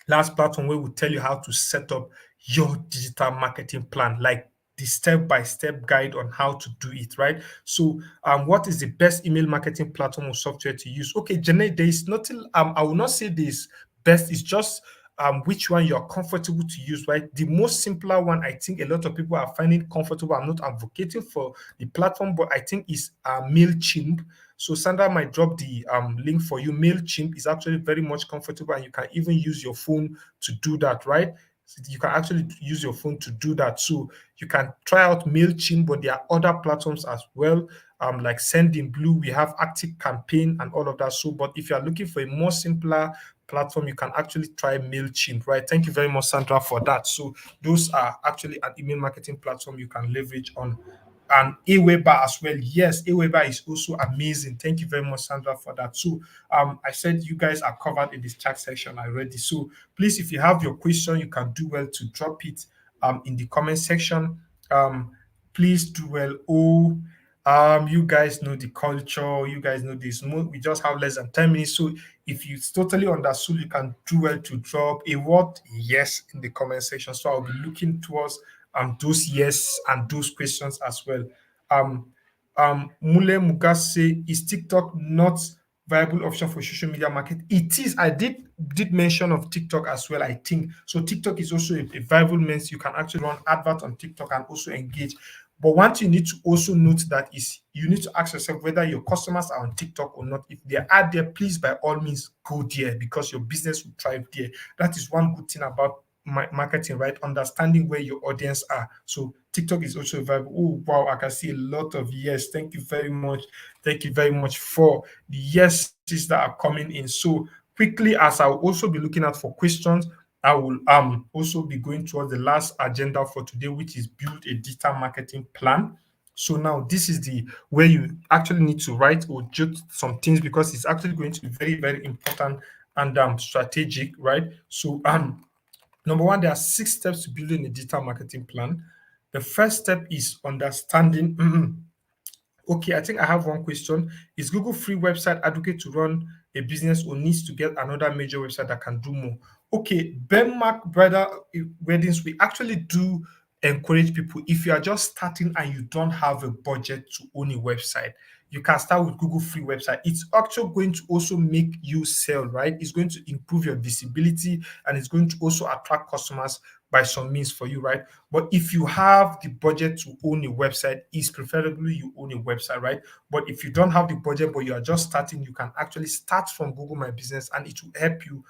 last platform where we tell you how to set up your digital marketing plan, like the step-by-step guide on how to do it, right? So, what is the best email marketing platform or software to use? Okay, Janet, there is nothing. I will not say this best. It's just which one you're comfortable to use, right? The most simpler one, I think a lot of people are finding comfortable. I'm not advocating for the platform, but I think is Mailchimp. So Sandra might drop the link for you. Mailchimp is actually very much comfortable, and you can even use your phone to do that, right? So you can actually use your phone to do that. So you can try out Mailchimp, but there are other platforms as well, like Sending Blue. We have Active Campaign and all of that. So, but if you are looking for a more simpler platform, you can actually try Mailchimp, right? Thank you very much, Sandra, for that. So those are actually an email marketing platform you can leverage on. And Aweber as well. Yes, Aweber is also amazing. Thank you very much, Sandra, for that. So I said you guys are covered in this chat section already. So please, if you have your question, you can do well to drop it in the comment section. Please do well. Oh, you guys know the culture. You guys know this. We just have less than 10 minutes. So if you totally understood, you can do well to drop a word yes in the comment section. So I'll be looking towards those yes and those questions as well. Um, Mule Mugase, is TikTok not viable option for social media market? It is. I did mention of TikTok as well. I think so. TikTok is also a viable means. You can actually run advert on TikTok and also engage. But one thing you need to also note that is you need to ask yourself whether your customers are on TikTok or not. If they are there, please by all means go there because your business will thrive there. That is one good thing about marketing, right? Understanding where your audience are. So TikTok is also available. Oh wow, I can see a lot of yes. Thank you very much. Thank you very much for the yeses that are coming in. So quickly, as I'll also be looking at for questions, I will also be going towards the last agenda for today, which is build a digital marketing plan. So now this is the where you actually need to write or jot some things because it's actually going to be very, very important and strategic, right? So number one, there are 6 steps to building a digital marketing plan. The first step is understanding. Okay, I think I have one question. Is Google free website adequate to run a business or needs to get another major website that can do more? Okay, Benmark Bridal Weddings, we actually do encourage people if you are just starting and you don't have a budget to own a website, you can start with Google free website. It's actually going to also make you sell, right? It's going to improve your visibility and it's going to also attract customers by some means for you, right? But if you have the budget to own a website, it's preferably you own a website, right? But if you don't have the budget, but you are just starting, you can actually start from Google My Business and it will help you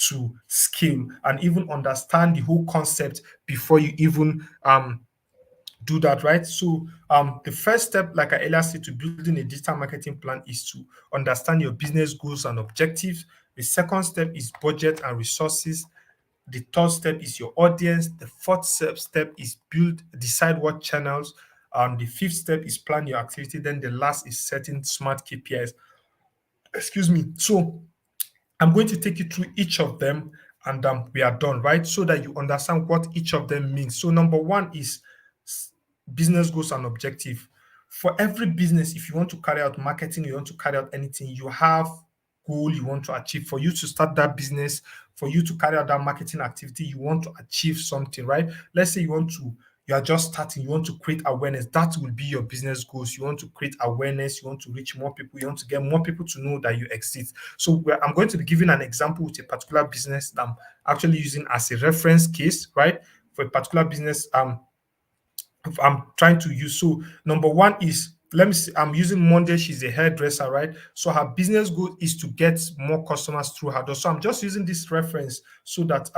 to scale and even understand the whole concept before you even do that, right? So the first step, like I earlier said, to building a digital marketing plan is to understand your business goals and objectives. The second step is budget and resources. The third step is your audience. The fourth step is decide what channels. The fifth step is plan your activity. Then the last is setting smart KPIs. Excuse me. So I'm going to take you through each of them and we are done, right? So that you understand what each of them means. So number one is business goals and objective. For every business, if you want to carry out marketing, you want to carry out anything, you have goal you want to achieve. For you to start that business, for you to carry out that marketing activity, you want to achieve something, right? Let's say you are just starting, you want to create awareness. That will be your business goals. You want to create awareness, you want to reach more people, you want to get more people to know that you exist. So I'm going to be giving an example with a particular business that I'm actually using as a reference case, right? For a particular business, I'm trying to use. So number one is, let me see, I'm using Monday. She's a hairdresser, right? So her business goal is to get more customers through her door. So I'm just using this reference so that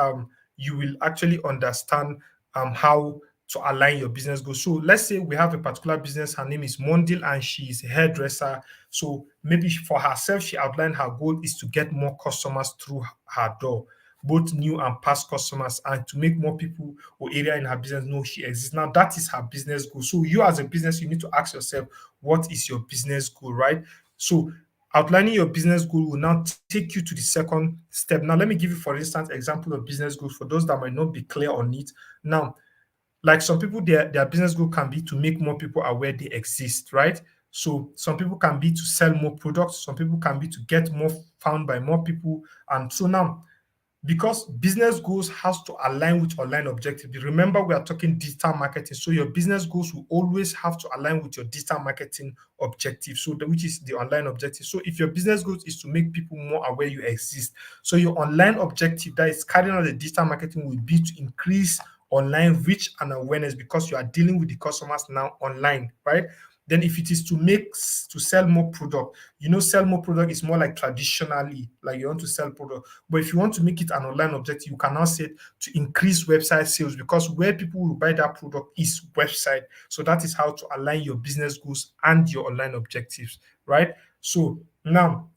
you will actually understand how to align your business goals. So let's say we have a particular business. Her name is Mondil and she's a hairdresser. So maybe for herself, she outlined her goal is to get more customers through her door, both new and past customers, and to make more people or area in her business know she exists. Now, that is her business goal. So, you as a business, you need to ask yourself, what is your business goal, right? So, outlining your business goal will now take you to the second step. Now, let me give you, for instance, example of business goals for those that might not be clear on it. Now, like some people, their business goal can be to make more people aware they exist, right? So some people can be to sell more products, some people can be to get more found by more people. And so now, because business goals has to align with online objectives. Remember, we are talking digital marketing, so your business goals will always have to align with your digital marketing objective, so which is the online objective. So if your business goals is to make people more aware you exist, so your online objective that is carrying out the digital marketing will be to increase online reach and awareness, because you are dealing with the customers now online, right? Then if it is to to sell more product, sell more product is more like traditionally, like you want to sell product. But if you want to make it an online objective, you can now say to increase website sales, because where people will buy that product is website. So that is how to align your business goals and your online objectives, right? So now,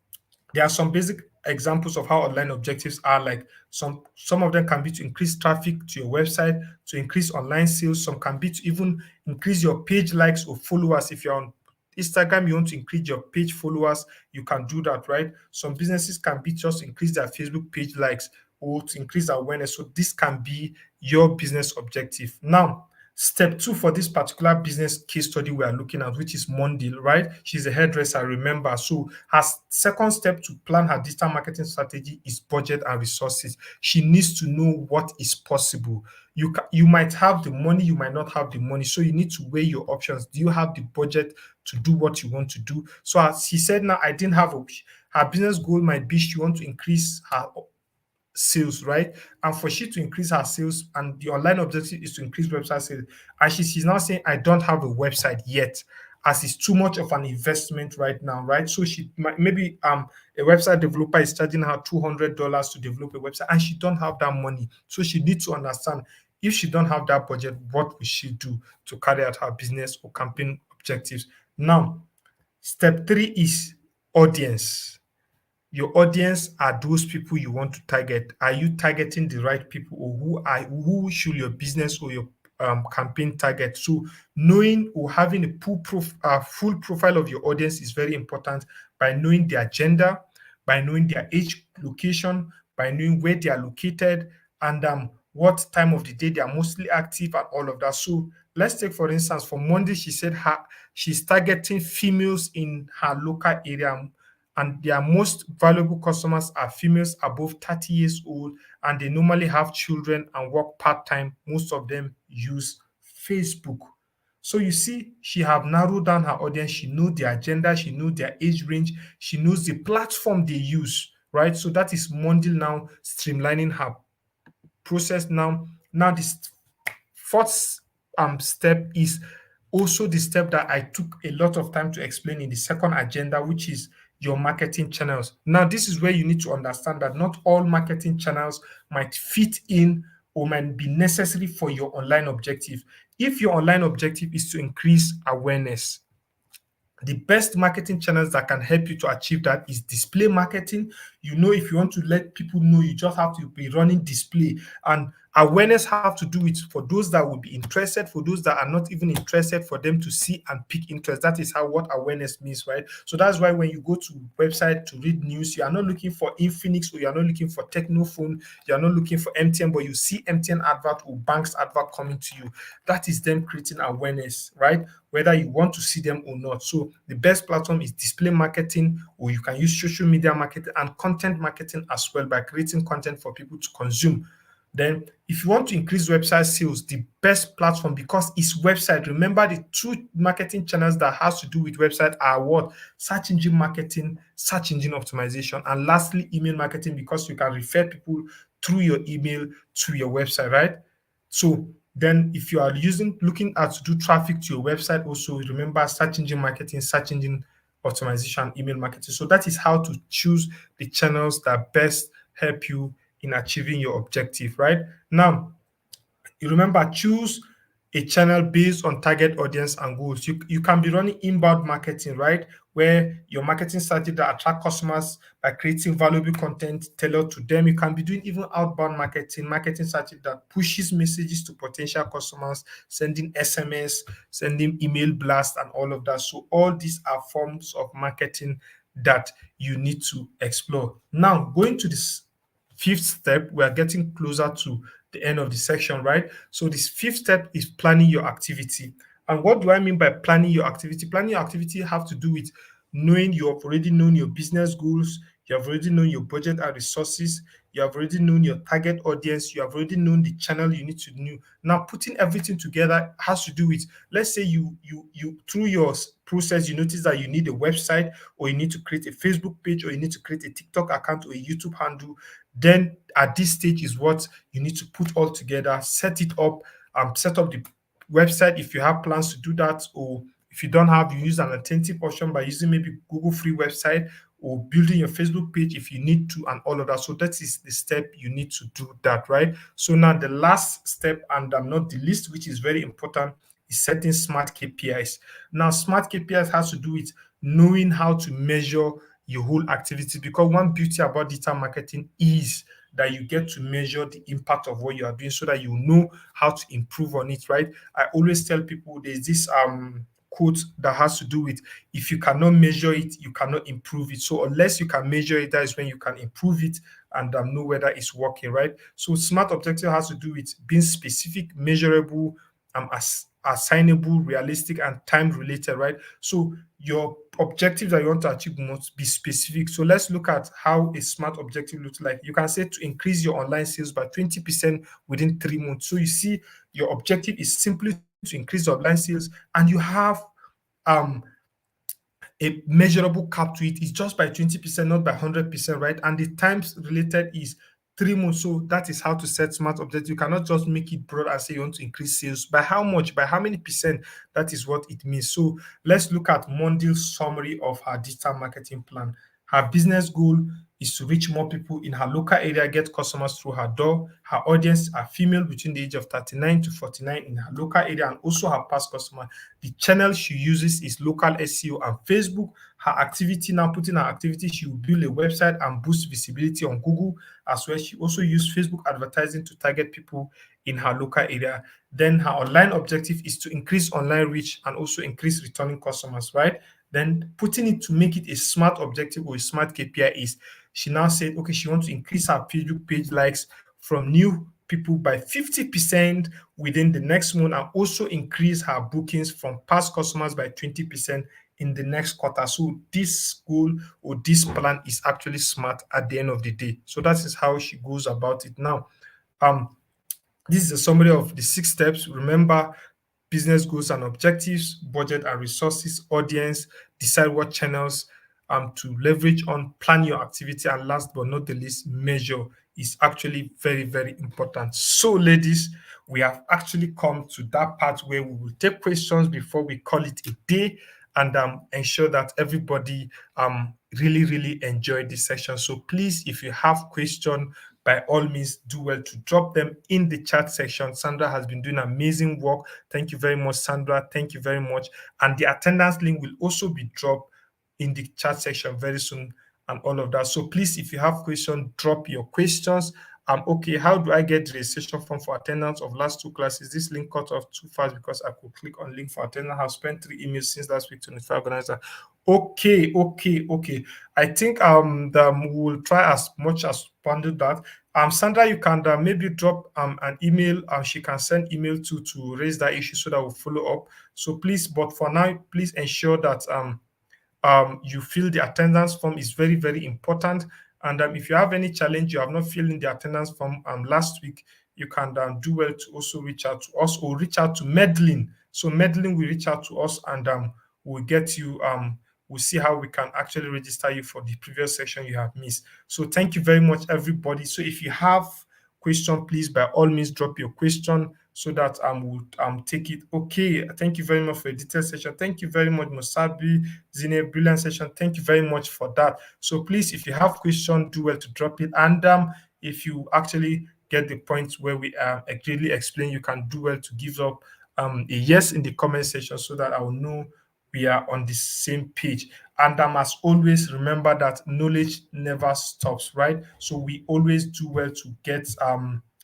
there are some basic examples of how online objectives are. Like some of them can be to increase traffic to your website, to increase online sales. Some can be to even increase your page likes or followers. If you're on Instagram, you want to increase your page followers, you can do that, right? Some businesses can be just to increase their Facebook page likes or to increase awareness. So this can be your business objective. Now, step two for this particular business case study we are looking at, which is Mondil, right? She's a hairdresser, remember. So her second step to plan her digital marketing strategy is budget and resources. She needs to know what is possible. You might have the money, you might not have the money. So you need to weigh your options. Do you have the budget to do what you want to do? So as she said, now I didn't have her business goal might be she want to increase her sales, right? And for she to increase her sales, and the online objective is to increase website sales. And she's now saying, I don't have a website yet, as it's too much of an investment right now, right? So she might, maybe a website developer is charging her $200 to develop a website, and she don't have that money. So she needs to understand, if she don't have that budget, what will she do to carry out her business or campaign objectives? Now, step three is audience. Your audience are those people you want to target. Are you targeting the right people, or who should your business or your campaign target? So knowing or having a full profile of your audience is very important, by knowing their gender, by knowing their age, location, by knowing where they are located, and what time of the day they are mostly active, and all of that. So let's take, for instance, for Monday, she said she's targeting females in her local area, and their most valuable customers are females above 30 years old, and they normally have children and work part-time. Most of them use Facebook. So you see, she have narrowed down her audience. She knows their gender, she knows their age range, she knows the platform they use, right? So that is Monday now streamlining her process. Now this fourth step is also the step that I took a lot of time to explain in the second agenda, which is your marketing channels. Now, this is where you need to understand that not all marketing channels might fit in or might be necessary for your online objective. If your online objective is to increase awareness, the best marketing channels that can help you to achieve that is display marketing. If you want to let people know, you just have to be running display. And awareness have to do with, for those that will be interested, for those that are not even interested, for them to see and pick interest. That is what awareness means, right? So that's why when you go to website to read news, you are not looking for Infinix, or you are not looking for Technophone, you are not looking for MTN, but you see MTN advert or Bank's advert coming to you. That is them creating awareness, right? Whether you want to see them or not. So the best platform is display marketing, or you can use social media marketing and content marketing as well, by creating content for people to consume. Then if you want to increase website sales, the best platform, because it's website. Remember, the two marketing channels that has to do with website are what? Search engine marketing, search engine optimization, and lastly, email marketing, because you can refer people through your email to your website, right? So Then if you are looking at to do traffic to your website, also remember search engine marketing, search engine optimization, email marketing. So that is how to choose the channels that best help you in achieving your objective, right? Now, you remember, choose a channel based on target audience and goals. You can be running inbound marketing, right? Where your marketing strategy that attract customers by creating valuable content tailored to them. You can be doing even outbound marketing strategy that pushes messages to potential customers, sending SMS, sending email blast, and all of that. So all these are forms of marketing that you need to explore. Now, going to this fifth step, we are getting closer to the end of the section, right? So this fifth step is planning your activity. And what do I mean by planning your activity? Planning your activity have to do with knowing you have already known your business goals, you have already known your budget and resources, you have already known your target audience, you have already known the channel you need to know. Now, putting everything together has to do with, let's say you through your process, you notice that you need a website, or you need to create a Facebook page, or you need to create a TikTok account or a YouTube handle. Then at this stage is what you need to put all together, set it up, set up the website if you have plans to do that, or if you don't have, you use an alternative option by using maybe Google free website, or building your Facebook page if you need to, and all of that. So that is the step you need to do that, right? So now the last step, and not the least, which is very important, is setting smart KPIs. Now, smart KPIs has to do with knowing how to measure your whole activity, because one beauty about digital marketing is that you get to measure the impact of what you are doing, so that you know how to improve on it, right? I always tell people there's this quote that has to do with, if you cannot measure it, you cannot improve it. So unless you can measure it, that is when you can improve it and know whether it's working, right? So smart objective has to do with being specific, measurable, assignable, realistic, and time related, right? So your objectives that you want to achieve must be specific. So let's look at how a smart objective looks like. You can say to increase your online sales by 20% within 3 months. So you see, your objective is simply to increase your online sales, and you have um a measurable cap to it. Is just by 20%, not by 100%, right? And the times related is 3 months. So that is how to set smart objectives. You cannot just make it broad and say you want to increase sales. By how much? By how many percent? That is what it means. So let's look at Mondale's summary of her digital marketing plan. Her business goal is to reach more people in her local area, get customers through her door. Her audience are female between the age of 39 to 49 in her local area, and also her past customer. The channel she uses is local SEO and Facebook. Her activity, now putting her activity, she will build a website and boost visibility on Google as well. She also used Facebook advertising to target people in her local area. Then her online objective is to increase online reach and also increase returning customers, right? Then putting it to make it a smart objective or a smart KPI is, she now said, okay, she wants to increase her Facebook page likes from new people by 50% within the next month, and also increase her bookings from past customers by 20% in the next quarter. So this goal or this plan is actually smart at the end of the day. So that is how she goes about it. Now, um, this is a summary of the 6 steps. Remember, business goals and objectives, budget and resources, audience, decide what channels to leverage on, plan your activity, and last but not the least, measure is actually very, very important. So, ladies, we have actually come to that part where we will take questions before we call it a day, and ensure that everybody really, really enjoyed this session. So please, if you have question, by all means, do well to drop them in the chat section. Sandra has been doing amazing work. Thank you very much, Sandra. Thank you very much. And the attendance link will also be dropped in the chat section very soon, and all of that. So please, if you have questions, drop your questions. Okay, how do I get the registration form for attendance of last 2 classes? This link cut off too fast because I could click on link for attendance. I've spent 3 emails since last week to notify organizer. Okay. I think we'll try as much as handle that. Sandra, you can maybe drop an email. She can send email to raise that issue so that we'll follow up. So please, but for now, please ensure that you fill the attendance form. Is very, very important. And if you have any challenge, you have not filled in the attendance form last week, you can do well to also reach out to us, or reach out to Medlin. So Medlin will reach out to us, and we'll get you. We'll see how we can actually register you for the previous section you have missed. So thank you very much, everybody. So if you have question, please by all means drop your question. so that we'll take it. Okay, thank you very much for a detailed session. Thank you very much, Musabi, Zine, brilliant session. Thank you very much for that. So please, if you have questions, do well to drop it. And if you actually get the point where we clearly explain, you can do well to give up a yes in the comment section so that I will know we are on the same page. And as always, remember that knowledge never stops, right? So we always do well to get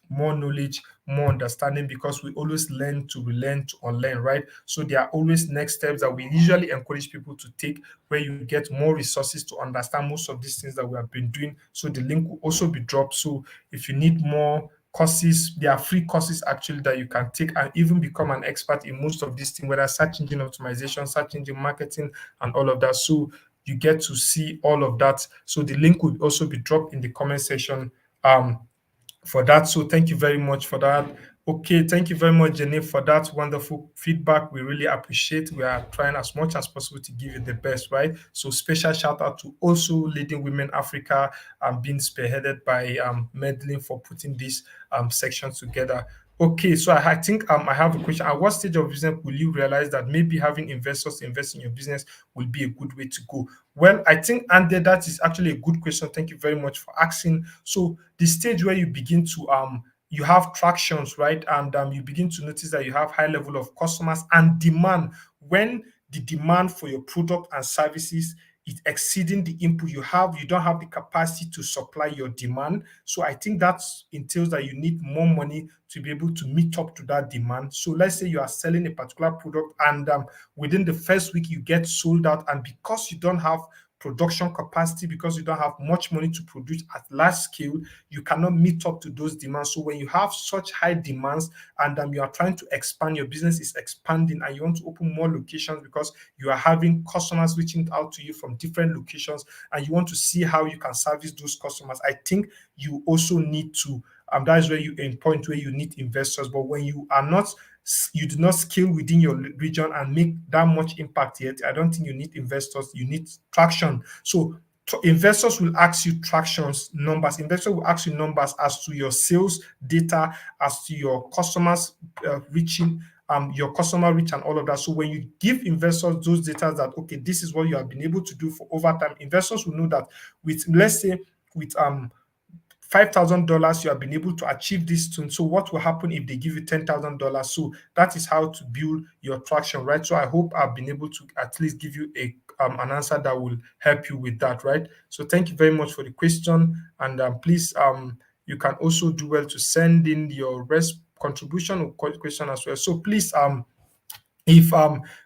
more knowledge, more understanding, because we always learn to relearn to unlearn, right? So there are always next steps that we usually encourage people to take, where you get more resources to understand most of these things that we have been doing. So the link will also be dropped. So if you need more courses, there are free courses actually that you can take and even become an expert in most of these things, whether search engine optimization, search engine marketing, and all of that. So you get to see all of that. So the link will also be dropped in the comment section for that. So thank you very much for that. Okay, thank you very much, Jenny, for that wonderful feedback. We really appreciate. We are trying as much as possible to give you the best, right? So special shout out to also Leading Women Africa being spearheaded by Medlin for putting this section together. Okay, so I think I have a question. At what stage of business will you realize that maybe having investors invest in your business will be a good way to go? Well, I think, and that is actually a good question. Thank you very much for asking. So the stage where you begin to you have tractions, right? And you begin to notice that you have high level of customers and demand. When the demand for your product and services is exceeding the input you have, you don't have the capacity to supply your demand. So I think that entails that you need more money to be able to meet up to that demand. So let's say you are selling a particular product and within the first week you get sold out, and because you don't have production capacity, because you don't have much money to produce at large scale, you cannot meet up to those demands. So when you have such high demands and you are trying to expand, your business is expanding and you want to open more locations because you are having customers reaching out to you from different locations and you want to see how you can service those customers, I think you also need to that is where you in point where you need investors. But when you do not scale within your region and make that much impact yet, I don't think you need investors. You need traction. So investors will ask you tractions numbers. Investors will ask you numbers as to your sales data, as to your customers reaching your customer reach and all of that. So when you give investors those data that, okay, this is what you have been able to do for over time, investors will know that with, let's say, with $5,000 you have been able to achieve this soon. So what will happen if they give you $10,000? So that is how to build your traction, right? So I hope I've been able to at least give you an answer that will help you with that, right? So thank you very much for the question, and please you can also do well to send in your contribution or question as well. So please if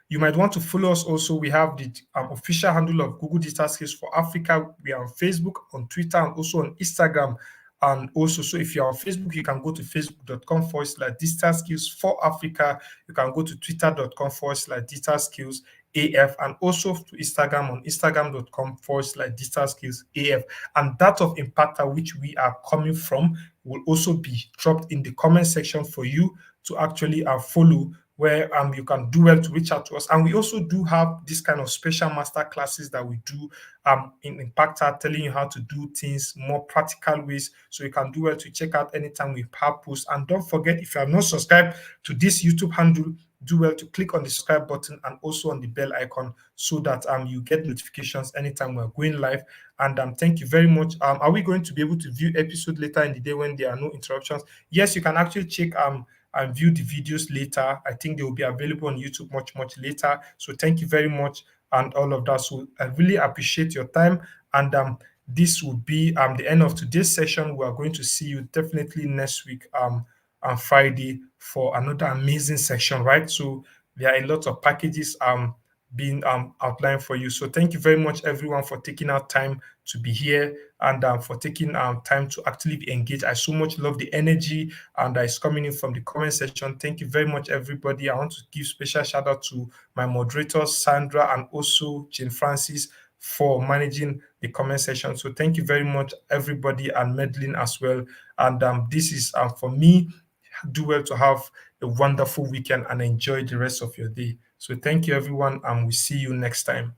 you might want to follow us also, we have the official handle of Google Digital Skills for Africa. We are on Facebook, on Twitter, and also on Instagram. And also, so if you're on Facebook, you can go to facebook.com/digital skills for Africa. You can go to twitter.com/digital skills AF, and also to Instagram on instagram.com/digital skills AF. And that of Impacta, which we are coming from, will also be dropped in the comment section for you to actually follow, where you can do well to reach out to us. And we also do have this kind of special master classes that we do in Impacta, telling you how to do things more practical ways. So you can do well to check out anytime we have posts. And don't forget, if you have not subscribed to this YouTube handle, do well to click on the subscribe button and also on the bell icon so that you get notifications anytime we're going live. And thank you very much. Are we going to be able to view episode later in the day when there are no interruptions? Yes, you can actually check and view the videos later. I think they will be available on YouTube much later. So thank you very much and all of that. So I really appreciate your time. And this will be the end of today's session. We are going to see you definitely next week on Friday for another amazing section, right? So there are a lot of packages being outlined for you. So thank you very much, everyone, for taking out time to be here and for taking time to actually be engaged. I so much love the energy and that is coming in from the comment section. Thank you very much, everybody. I want to give special shout out to my moderators, Sandra and also Jane Francis, for managing the comment section. So thank you very much, everybody, and Medlin as well. And this is for me. Do well to have a wonderful weekend and enjoy the rest of your day. So thank you, everyone, and we'll see you next time.